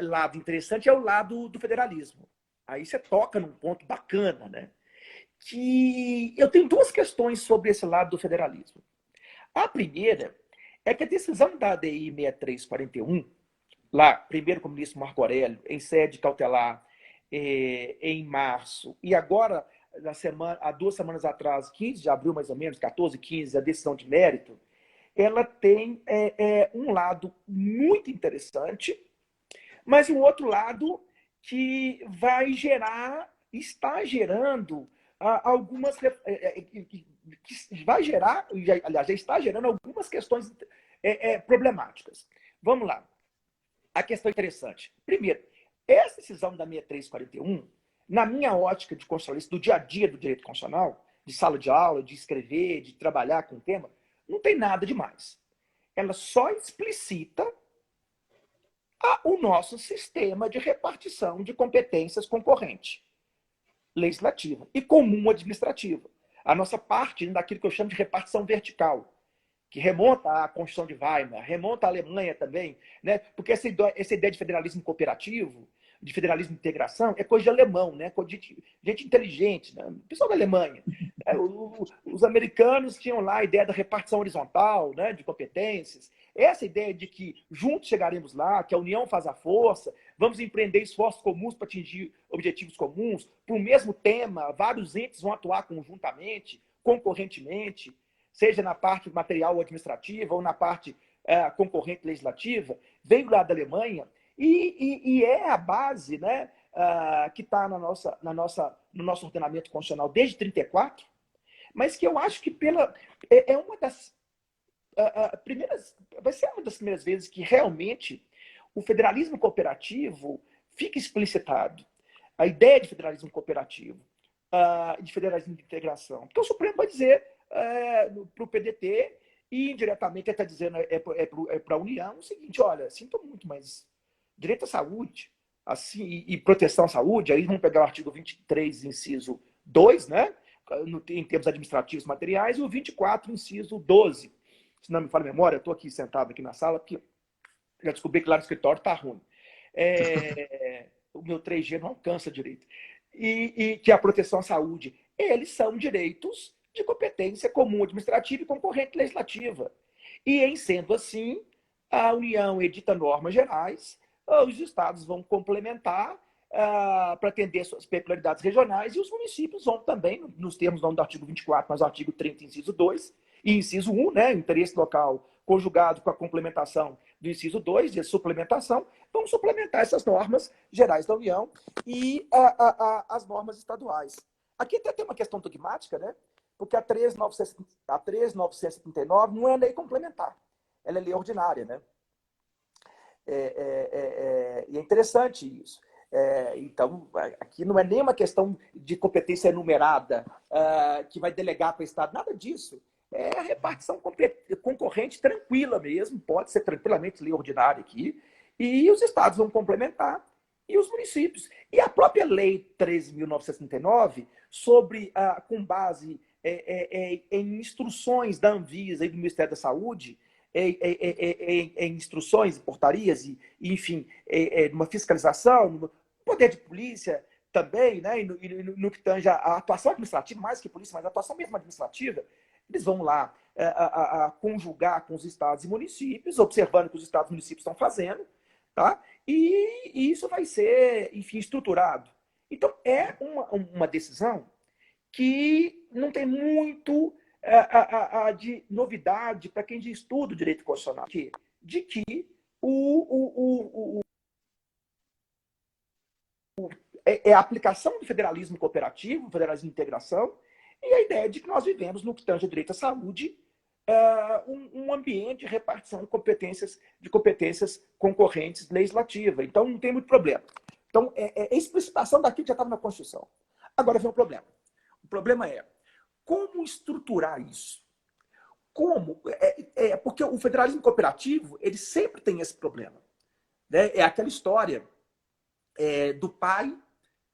C: lado interessante é o lado do federalismo. Aí você toca num ponto bacana, né? Que eu tenho duas questões sobre esse lado do federalismo. A primeira é que a decisão da ADI 6341, lá, primeiro com o ministro Marco Aurélio, em sede cautelar, em março, e agora, há 2 semanas atrás, 15 de abril mais ou menos, 14, 15, a decisão de mérito, ela tem um lado muito interessante, mas um outro lado que está gerando algumas... que vai gerar, aliás, já está gerando algumas questões problemáticas. Vamos lá. A questão interessante. Primeiro, essa decisão da 6341, na minha ótica de constitucionalista, do dia a dia do direito constitucional, de sala de aula, de escrever, de trabalhar com o tema, não tem nada demais. Ela só explicita o nosso sistema de repartição de competências concorrente, legislativa e comum administrativa. A nossa parte daquilo que eu chamo de repartição vertical, que remonta à Constituição de Weimar, remonta à Alemanha também, né? Porque essa ideia de federalismo cooperativo, de federalismo de integração, é coisa de alemão, né? Coisa de gente inteligente, né? Pessoal da Alemanha. Os americanos tinham lá a ideia da repartição horizontal, né? De competências. Essa ideia de que juntos chegaremos lá, que a união faz a força, vamos empreender esforços comuns para atingir objetivos comuns, para o mesmo tema, vários entes vão atuar conjuntamente, concorrentemente, seja na parte material ou administrativa, ou na parte concorrente legislativa, veio lá da Alemanha, e é a base, né, que está na nossa no nosso ordenamento constitucional desde 34, mas que eu acho que uma das primeiras, vai ser uma das primeiras vezes que realmente o federalismo cooperativo fica explicitado. A ideia de federalismo cooperativo, de federalismo de integração. Porque o Supremo vai dizer para o PDT e indiretamente está dizendo para a União o seguinte: olha, sinto muito, mas direito à saúde assim, e proteção à saúde, aí vamos pegar o artigo 23, inciso 2, né? Em termos administrativos materiais, e o 24, inciso 12. Se não me falha a memória, eu estou aqui sentado aqui na sala, porque já descobri que lá no escritório está ruim. O meu 3G não alcança direito. E que a proteção à saúde, eles são direitos de competência comum administrativa e concorrente legislativa. E, em sendo assim, a União edita normas gerais, os estados vão complementar para atender suas peculiaridades regionais, e os municípios vão também, nos termos não do artigo 24, mas do artigo 30, inciso 2, e inciso 1, né, interesse local conjugado com a complementação do inciso 2, de suplementação, vão suplementar essas normas gerais da União e as normas estaduais. Aqui até tem uma questão dogmática, né? Porque a 3.979 não é lei complementar, ela é lei ordinária, né? E é interessante isso. Então, aqui não é nem uma questão de competência enumerada que vai delegar para o Estado, nada disso. É a repartição concorrente tranquila mesmo, pode ser tranquilamente lei ordinária aqui, e os estados vão complementar, e os municípios. E a própria lei 13.979, com base em instruções da Anvisa e do Ministério da Saúde, em instruções, portarias, enfim, numa fiscalização, no poder de polícia também, né, e no que tange a atuação administrativa, mais que polícia, mas a atuação mesmo administrativa, eles vão lá conjugar com os estados e municípios, observando o que os estados e municípios estão fazendo, tá? E isso vai ser, enfim, estruturado. Então, é uma decisão que não tem muito de novidade para quem estuda o direito constitucional, de que a aplicação do federalismo cooperativo, federalismo de integração, e a ideia de que nós vivemos, no que tange a direito à saúde, um ambiente de repartição de competências concorrentes legislativa. Então, não tem muito problema. Então, a explicitação daquilo que já estava na Constituição. Agora vem o problema. O problema é como estruturar isso. Como? Porque o federalismo cooperativo, ele sempre tem esse problema. Né? É aquela história do pai,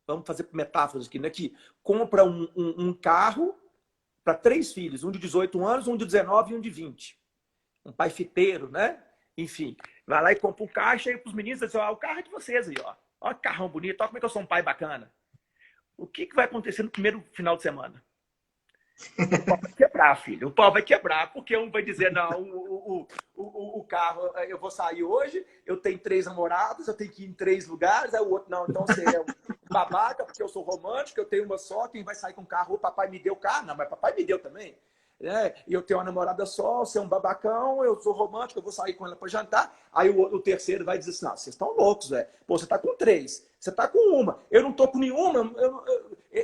C: vamos fazer metáforas aqui, né? Que compra um carro para 3 filhos, um de 18 anos, um de 19 e um de 20. Um pai fiteiro, né? Enfim, vai lá e compra um carro, chega para os meninos e diz: o carro é de vocês aí, ó. Olha que carrão bonito, olha como é que eu sou um pai bacana. O que vai acontecer no primeiro final de semana? O pau vai quebrar, filho. O pau vai quebrar, porque um vai dizer: não, o carro, eu vou sair hoje, eu tenho 3 namoradas, eu tenho que ir em 3 lugares, aí o outro, não, então você é um babaca, porque eu sou romântico, eu tenho uma só, quem vai sair com o carro? O papai me deu o carro. Não, mas papai me deu também. E eu tenho uma namorada só, você é um babacão, eu sou romântico, eu vou sair com ela para jantar. Aí o terceiro vai dizer assim: não, vocês estão loucos, velho. Pô, você tá com 3, você tá com uma, eu não tô com nenhuma,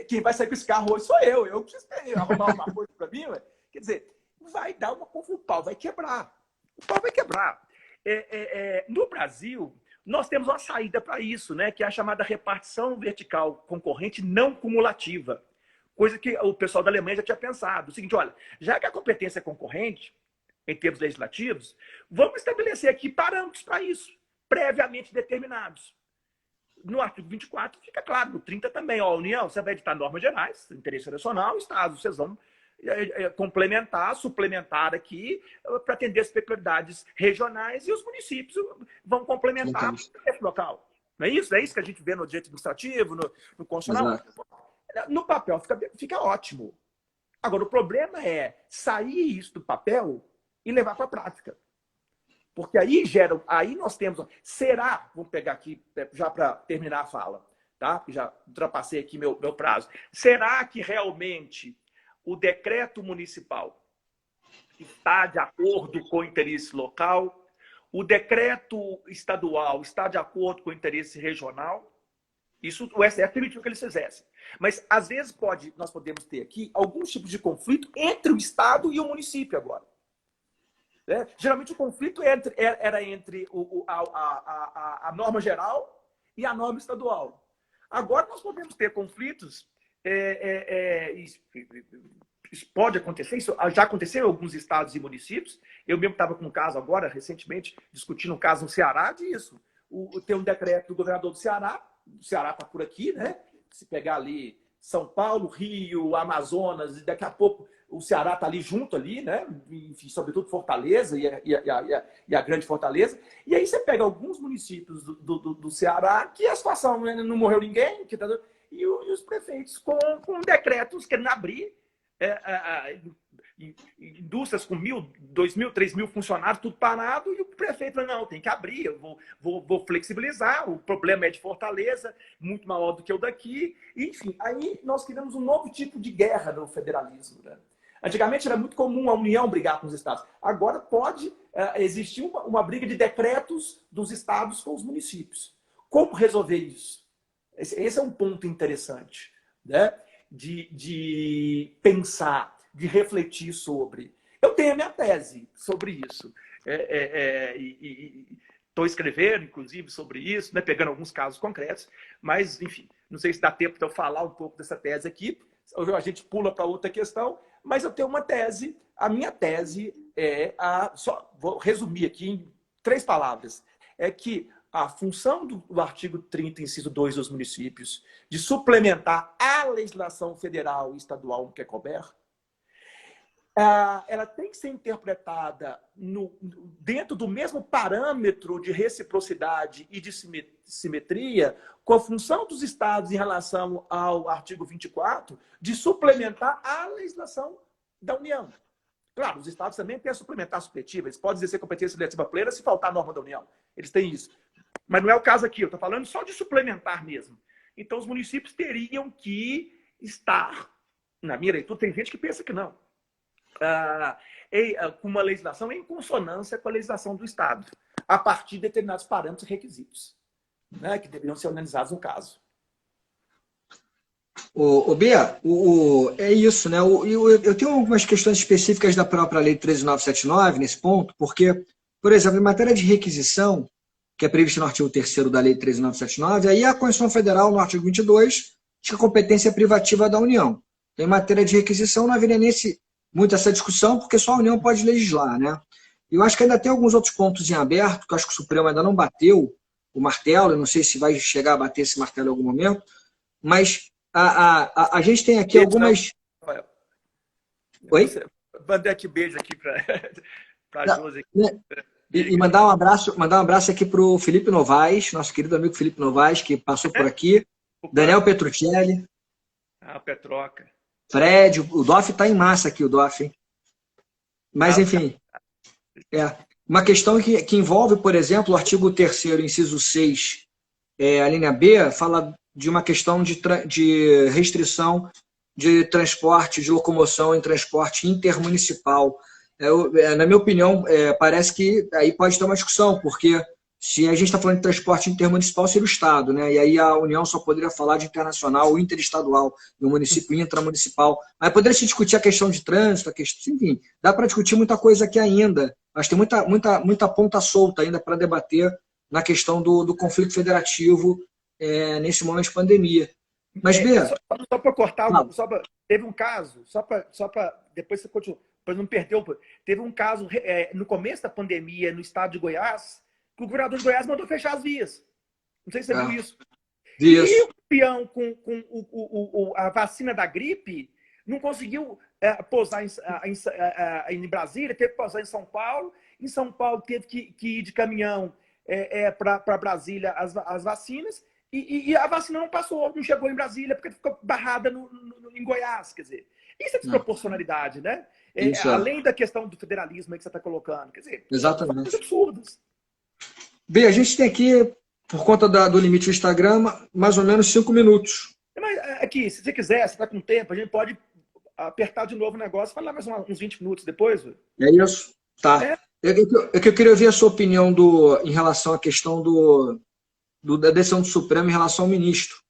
C: quem vai sair com esse carro hoje sou eu. Eu preciso arrumar uma coisa para mim, velho. Quer dizer, vai dar uma confusão, o pau vai quebrar. O pau vai quebrar. No Brasil, nós temos uma saída para isso, né? Que é a chamada repartição vertical concorrente não cumulativa. Coisa que o pessoal da Alemanha já tinha pensado. O seguinte: olha, já que a competência é concorrente, em termos legislativos, vamos estabelecer aqui parâmetros para isso, previamente determinados. No artigo 24 fica claro, no 30 também. Ó, a União, você vai editar normas gerais, interesse nacional, Estados, vocês vão complementar, suplementar aqui para atender as peculiaridades regionais, e os municípios vão complementar o interesse local. Não é isso? É isso que a gente vê no direito administrativo, no constitucional. Exato. No papel fica ótimo. Agora, o problema é sair isso do papel e levar para a prática. Porque aí nós temos... Será, vamos pegar aqui já para terminar a fala, tá? Porque já ultrapassei aqui meu prazo. Será que realmente o decreto municipal está de acordo com o interesse local? O decreto estadual está de acordo com o interesse regional? Isso o STF permitiu que eles fizessem. Mas, às vezes, nós podemos ter aqui alguns tipos de conflito entre o Estado e o município agora. Né? Geralmente, o conflito era entre a norma geral e a norma estadual. Agora, nós podemos ter conflitos... Isso pode acontecer, isso já aconteceu em alguns estados e municípios. Eu mesmo estava com um caso agora, recentemente, discutindo um caso no Ceará disso. Tem um decreto do governador do Ceará está por aqui, né? Se pegar ali São Paulo, Rio, Amazonas, e daqui a pouco o Ceará está ali junto, ali, né? Enfim, sobretudo Fortaleza e a Grande Fortaleza. E aí você pega alguns municípios do Ceará que a situação, né, não morreu ninguém, e os prefeitos com decretos querendo abrir indústrias com 1.000, 2.000, 3.000 funcionários, tudo parado, e o prefeito falou, não, tem que abrir, eu vou flexibilizar, o problema é de Fortaleza, muito maior do que o daqui. Enfim, aí nós criamos um novo tipo de guerra no federalismo. Né? Antigamente era muito comum a União brigar com os estados. Agora pode existir uma briga de decretos dos estados com os municípios. Como resolver isso? Esse é um ponto interessante, né? De pensar, de refletir sobre. Eu tenho a minha tese sobre isso. Estou escrevendo, inclusive, sobre isso, né, pegando alguns casos concretos, mas, enfim, não sei se dá tempo de eu falar um pouco dessa tese aqui, ou a gente pula para outra questão, mas eu tenho uma tese. A minha tese só vou resumir aqui em 3 palavras, é que a função do artigo 30, inciso 2 dos municípios, de suplementar a legislação federal e estadual no que couber, ela tem que ser interpretada dentro do mesmo parâmetro de reciprocidade e de simetria com a função dos estados em relação ao artigo 24 de suplementar a legislação da União. Claro, os estados também têm a suplementar supletiva, eles podem exercer competência legislativa plena se faltar a norma da União. Eles têm isso. Mas não é o caso aqui, eu estou falando só de suplementar mesmo. Então, os municípios teriam que estar, na minha leitura, tem gente que pensa que não, com uma legislação em consonância com a legislação do Estado, a partir de determinados parâmetros e requisitos, né, que deveriam ser analisados no caso.
A: Bia, é isso, né? Eu tenho algumas questões específicas da própria Lei 13.979 nesse ponto, porque, por exemplo, em matéria de requisição, que é previsto no artigo 3º da Lei 13.979, aí a Constituição Federal, no artigo 22, diz que a competência é privativa da União. Em matéria de requisição, não haveria muito essa discussão, porque só a União pode legislar, né? Eu acho que ainda tem alguns outros pontos em aberto, que eu acho que o Supremo ainda não bateu o martelo, eu não sei se vai chegar a bater esse martelo em algum momento, mas a gente tem aqui algumas... Oi?
C: Mandei aqui beijo aqui para a Josi.
A: E mandar um abraço aqui para o Felipe Novaes, nosso querido amigo Felipe Novaes, que passou por aqui. Daniel Petruccelli.
C: Petroca.
A: Fred, o Doff está em massa aqui, o Doff, hein? Mas, enfim, uma questão que envolve, por exemplo, o artigo 3º, inciso 6, a linha B, fala de uma questão de restrição de transporte, de locomoção em transporte intermunicipal. Na minha opinião, parece que aí pode ter uma discussão, porque se a gente está falando de transporte intermunicipal, seria o Estado, né? E aí a União só poderia falar de internacional ou interestadual, e o município intramunicipal. Mas poderia se discutir a questão de trânsito, enfim, dá para discutir muita coisa aqui ainda. Mas tem muita ponta solta ainda para debater na questão do conflito federativo nesse momento de pandemia. Mas, Bia...
C: Só para cortar, teve um caso, só para depois você continua, para não perder, teve um caso no começo da pandemia no estado de Goiás, que o governador de Goiás mandou fechar as vias. Não sei se você viu isso. E o peão com a vacina da gripe não conseguiu pousar em Brasília, teve que pousar em São Paulo. Em São Paulo teve que ir de caminhão para Brasília as vacinas. E a vacina não passou, não chegou em Brasília, porque ficou barrada em Goiás. Quer dizer, isso é desproporcionalidade, né? Além da questão do federalismo aí que você está colocando. Quer dizer,
A: exatamente.
C: São coisas absurdas.
A: Bem, a gente tem aqui, por conta do limite do Instagram, mais ou menos 5 minutos.
C: Mas aqui, se você quiser, se está com tempo, a gente pode apertar de novo o negócio e falar mais uns 20 minutos depois.
A: É isso. Tá. Eu queria ouvir a sua opinião em relação à questão da decisão do Supremo em relação ao ministro.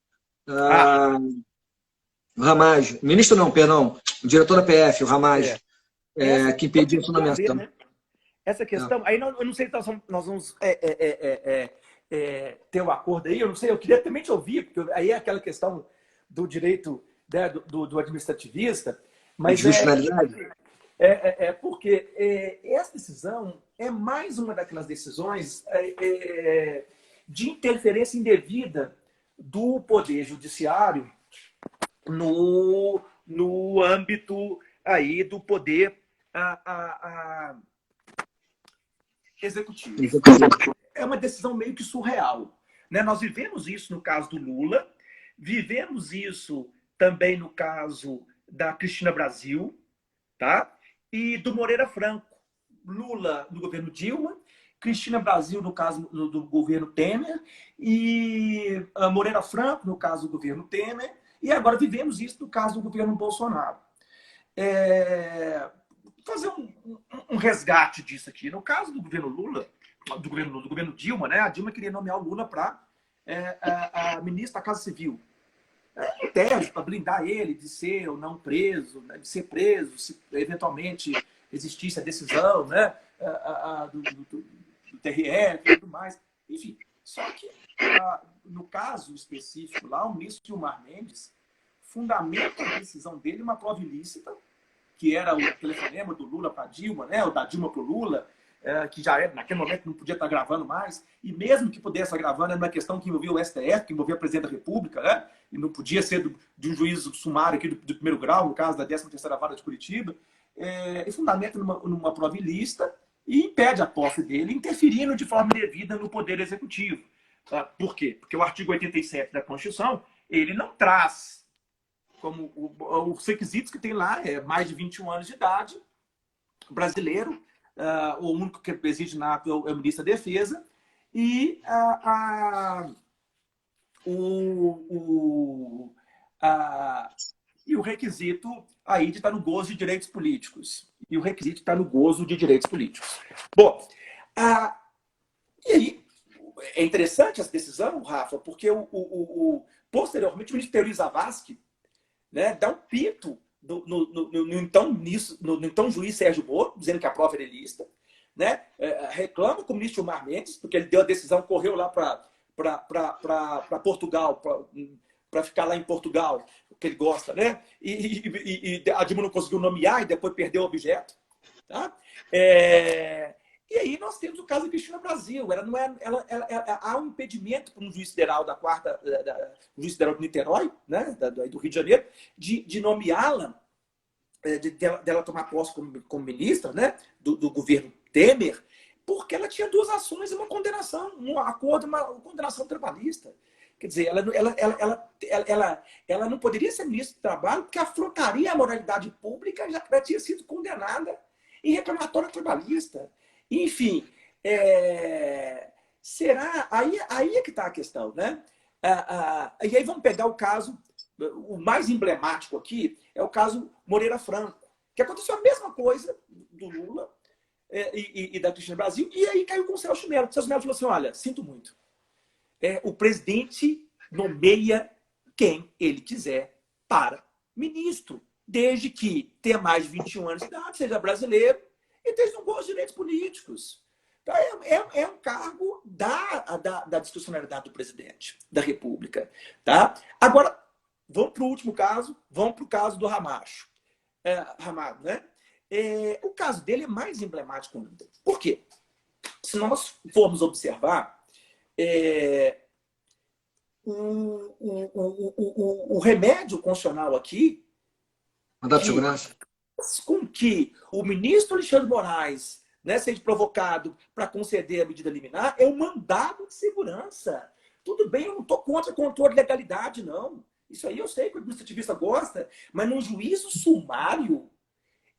A: Ah, o Ramagem. Ministro não, perdão. O diretor da PF, o Ramagem. Que impediu a fundamentação.
C: Né? Essa questão, aí eu não sei se nós vamos ter um acordo aí, eu não sei, eu queria também te ouvir, porque aí é aquela questão do direito, né, do administrativista, mas
A: de justiça.
C: Porque essa decisão é mais uma daquelas decisões de interferência indevida do Poder Judiciário no âmbito aí do Poder executivo. É uma decisão meio que surreal. Né? Nós vivemos isso no caso do Lula, vivemos isso também no caso da Cristina Brasil, tá? E do Moreira Franco. Lula no governo Dilma, Cristina Brasil no caso do governo Temer, e Moreira Franco no caso do governo Temer, e agora vivemos isso no caso do governo Bolsonaro. Fazer um resgate disso aqui. No caso do governo Lula, do governo Dilma, né? A Dilma queria nomear o Lula para a ministra da Casa Civil. Em tese, para blindar ele de ser ou não preso, né? De ser preso, se eventualmente existisse a decisão, né? do TRE e tudo mais. Enfim, só que no caso específico lá, o ministro Gilmar Mendes fundamenta a decisão dele uma prova ilícita, que era o telefonema do Lula para Dilma, né? O da Dilma para o Lula, que já era, naquele momento não podia estar gravando mais, e mesmo que pudesse estar gravando, era uma questão que envolvia o STF, que envolvia a presidente da República, né? E não podia ser de um juízo sumário aqui do primeiro grau, no caso da 13ª Vara de Curitiba, e fundamenta numa prova ilícita e impede a posse dele, interferindo de forma indevida no Poder Executivo. Por quê? Porque o artigo 87 da Constituição, ele não traz como os requisitos que tem lá, mais de 21 anos de idade, brasileiro, o único que exige na é o ministro da Defesa, e o requisito aí de estar no gozo de direitos políticos. E o requisito de estar no gozo de direitos políticos. Bom, e aí, é interessante essa decisão, Rafa, porque posteriormente o ministro Teori Zavascki, né, dá um pito no então juiz Sérgio Moro, dizendo que a prova era ilícita, né? Reclama com o ministro Gilmar Mendes, porque ele deu a decisão, correu lá para Portugal, para ficar lá em Portugal, que ele gosta, né? E a Dilma não conseguiu nomear e depois perdeu o objeto. Tá? E aí nós temos o caso da Cristina Brasil. Há um impedimento para um juiz federal juiz federal de Niterói, né, do Rio de Janeiro, de nomeá-la, dela tomar posse como ministra, né, do governo Temer, porque ela tinha duas ações e uma condenação, um acordo, uma condenação trabalhista. Quer dizer, ela não poderia ser ministra do Trabalho porque afrontaria a moralidade pública, já que ela tinha sido condenada em reclamatório trabalhista. Enfim, será... Aí é que está a questão, né? E aí vamos pegar o caso, o mais emblemático aqui é o caso Moreira Franco, que aconteceu a mesma coisa do Lula e da Cristina Brasil, e aí caiu com o Celso Mello. O Celso Mello falou assim, olha, sinto muito, o presidente nomeia quem ele quiser para ministro, desde que tenha mais de 21 anos de idade, seja brasileiro, e eles não gostam de direitos políticos. Então, é um cargo da discricionalidade do presidente da República. Tá? Agora, vamos para o último caso, vamos para o caso do Ramalho. Né? O caso dele é mais emblemático ainda. Por quê? Se nós formos observar, o remédio constitucional aqui,
A: mandato de segurança,
C: com que o ministro Alexandre de Moraes, né, seja provocado para conceder a medida liminar, é um mandado de segurança. Tudo bem, eu não estou contra controle de legalidade, não. Isso aí eu sei que o administrativista gosta, mas num juízo sumário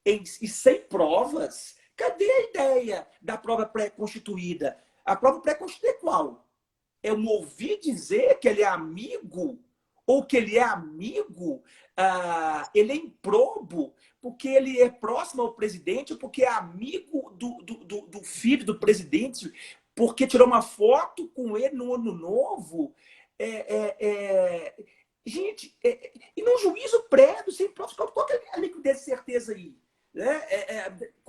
C: e sem provas, cadê a ideia da prova pré-constituída? A prova pré-constituída é qual? É um ouvir dizer que ele é amigo, ou que ele é amigo, ele é improbo, porque ele é próximo ao presidente, ou porque é amigo do filho do presidente, porque tirou uma foto com ele no Ano Novo. Gente, e num juízo prévio, sem provas, qual que é a liquidez de certeza aí?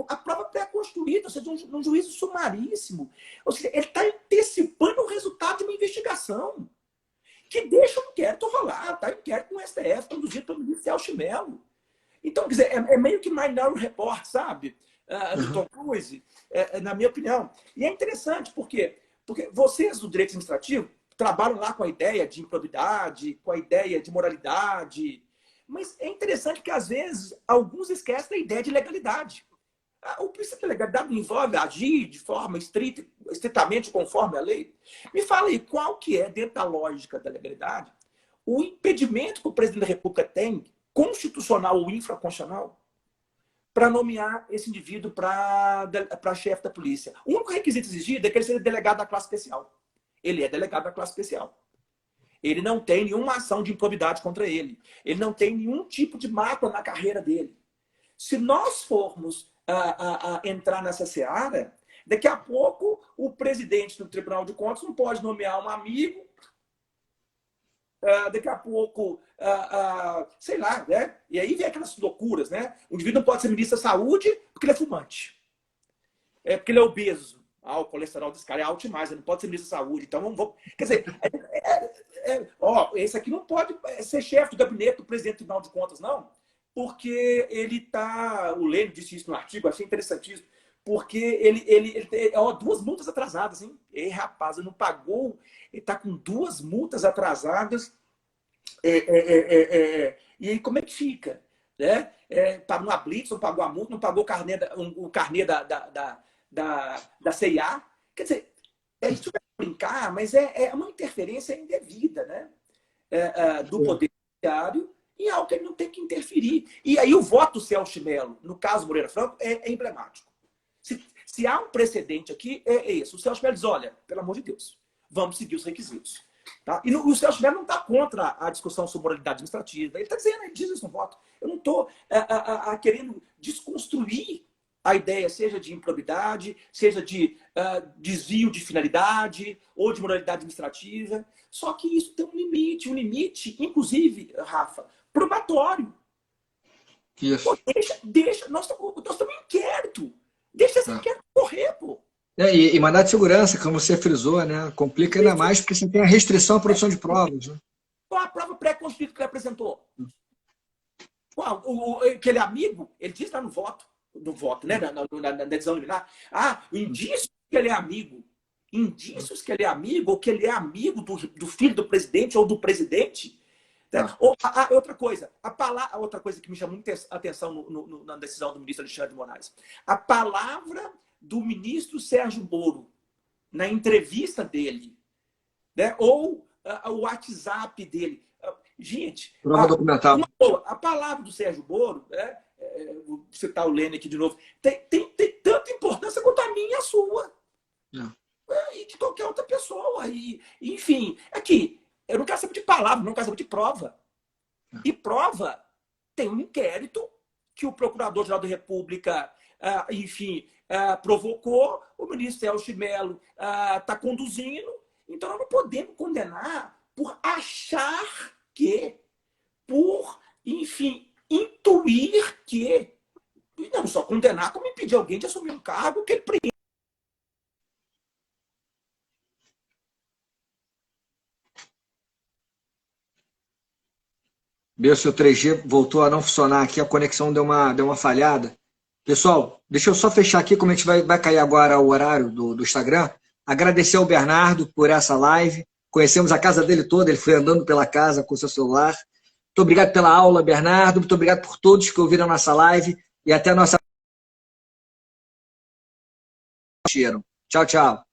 C: A prova pré-construída, ou seja, num juízo sumaríssimo. Ou seja, ele está antecipando o resultado de uma investigação que deixa o inquérito rolar, tá? Inquérito no STF, conduzido pelo ministro Celso Mello. Então, quer dizer, é meio que Minority Report, sabe? Do Tom Cruise, na minha opinião. E é interessante, porque vocês do direito administrativo trabalham lá com a ideia de improbidade, com a ideia de moralidade, mas é interessante que, às vezes, alguns esquecem da ideia de legalidade. O princípio de legalidade não envolve agir de forma estritamente conforme a lei. Me fala aí, qual que é, dentro da lógica da legalidade, o impedimento que o presidente da República tem, constitucional ou infraconstitucional, para nomear esse indivíduo para chefe da polícia? O único requisito exigido é que ele seja delegado da classe especial. Ele é delegado da classe especial. Ele não tem nenhuma ação de improbidade contra ele. Ele não tem nenhum tipo de mácula na carreira dele. Se nós formos entrar nessa seara, daqui a pouco o presidente do Tribunal de Contas não pode nomear um amigo, daqui a pouco, sei lá, né? E aí vem aquelas loucuras, né? O indivíduo não pode ser ministro da Saúde porque ele é fumante. Porque ele é obeso. O colesterol desse cara é alto demais, ele não pode ser ministro da Saúde. Então, vamos... Quer dizer, esse aqui não pode ser chefe do gabinete do presidente do Tribunal de Contas, não. Porque ele tá... O Lênin disse isso no artigo, achei interessantíssimo. Porque ele tem 2 multas atrasadas, hein? Rapaz, ele não pagou, ele tá com 2 multas atrasadas. E aí, como é que fica? Né? Pagou uma blitz, não pagou a multa, não pagou o carnê da CIA. Quer dizer, isso vai brincar, mas é uma interferência indevida, né? Do Poder Judiciário em algo que ele não tem que interferir. E aí o voto do Celso Mello, no caso Moreira Franco, é emblemático. Se há um precedente aqui, é esse. O Celso Mello diz, olha, pelo amor de Deus, vamos seguir os requisitos. Tá? E o Celso Mello não está contra a discussão sobre moralidade administrativa. Ele está dizendo, ele diz isso no voto. Eu não estou querendo desconstruir a ideia, seja de improbidade, seja de desvio de finalidade ou de moralidade administrativa. Só que isso tem um limite, inclusive, Rafa, probatório.
A: Isso.
C: Pô, nós estamos em inquérito. Deixa esse inquérito correr, pô.
A: E mandado de segurança, como você frisou, né? Complica ainda mais porque você tem a restrição à produção de provas. Né?
C: Qual a prova pré-constituída que ele apresentou? Aquele amigo, ele diz lá no voto, né? Na decisão liminar. Indícios que ele é amigo. Indícios que ele é amigo, ou que ele é amigo do filho do presidente ou do presidente. Né? Outra coisa que me chamou muita atenção na decisão do ministro Alexandre de Moraes. A palavra do ministro Sérgio Moro, na entrevista dele, né? Ou o WhatsApp dele. Gente,
A: prova documental.
C: A palavra do Sérgio Moro, né? Vou citar o Lênin aqui de novo, tem tanta importância quanto a minha e a sua. E de qualquer outra pessoa. Enfim, aqui, eu não quero saber de palavra, não quero saber de prova. E prova tem um inquérito que o Procurador-Geral da República, provocou, o ministro Celso Mello está conduzindo. Então, nós não podemos condenar por achar que, por, intuir que, e não só condenar, como impedir alguém de assumir um cargo que ele preenche.
A: Seu 3G voltou a não funcionar aqui, a conexão deu uma falhada. Pessoal, deixa eu só fechar aqui, como a gente vai cair agora o horário do Instagram. Agradecer ao Bernardo por essa live. Conhecemos a casa dele toda, ele foi andando pela casa com o seu celular. Muito obrigado pela aula, Bernardo. Muito obrigado por todos que ouviram a nossa live. E até a nossa... Tchau, tchau.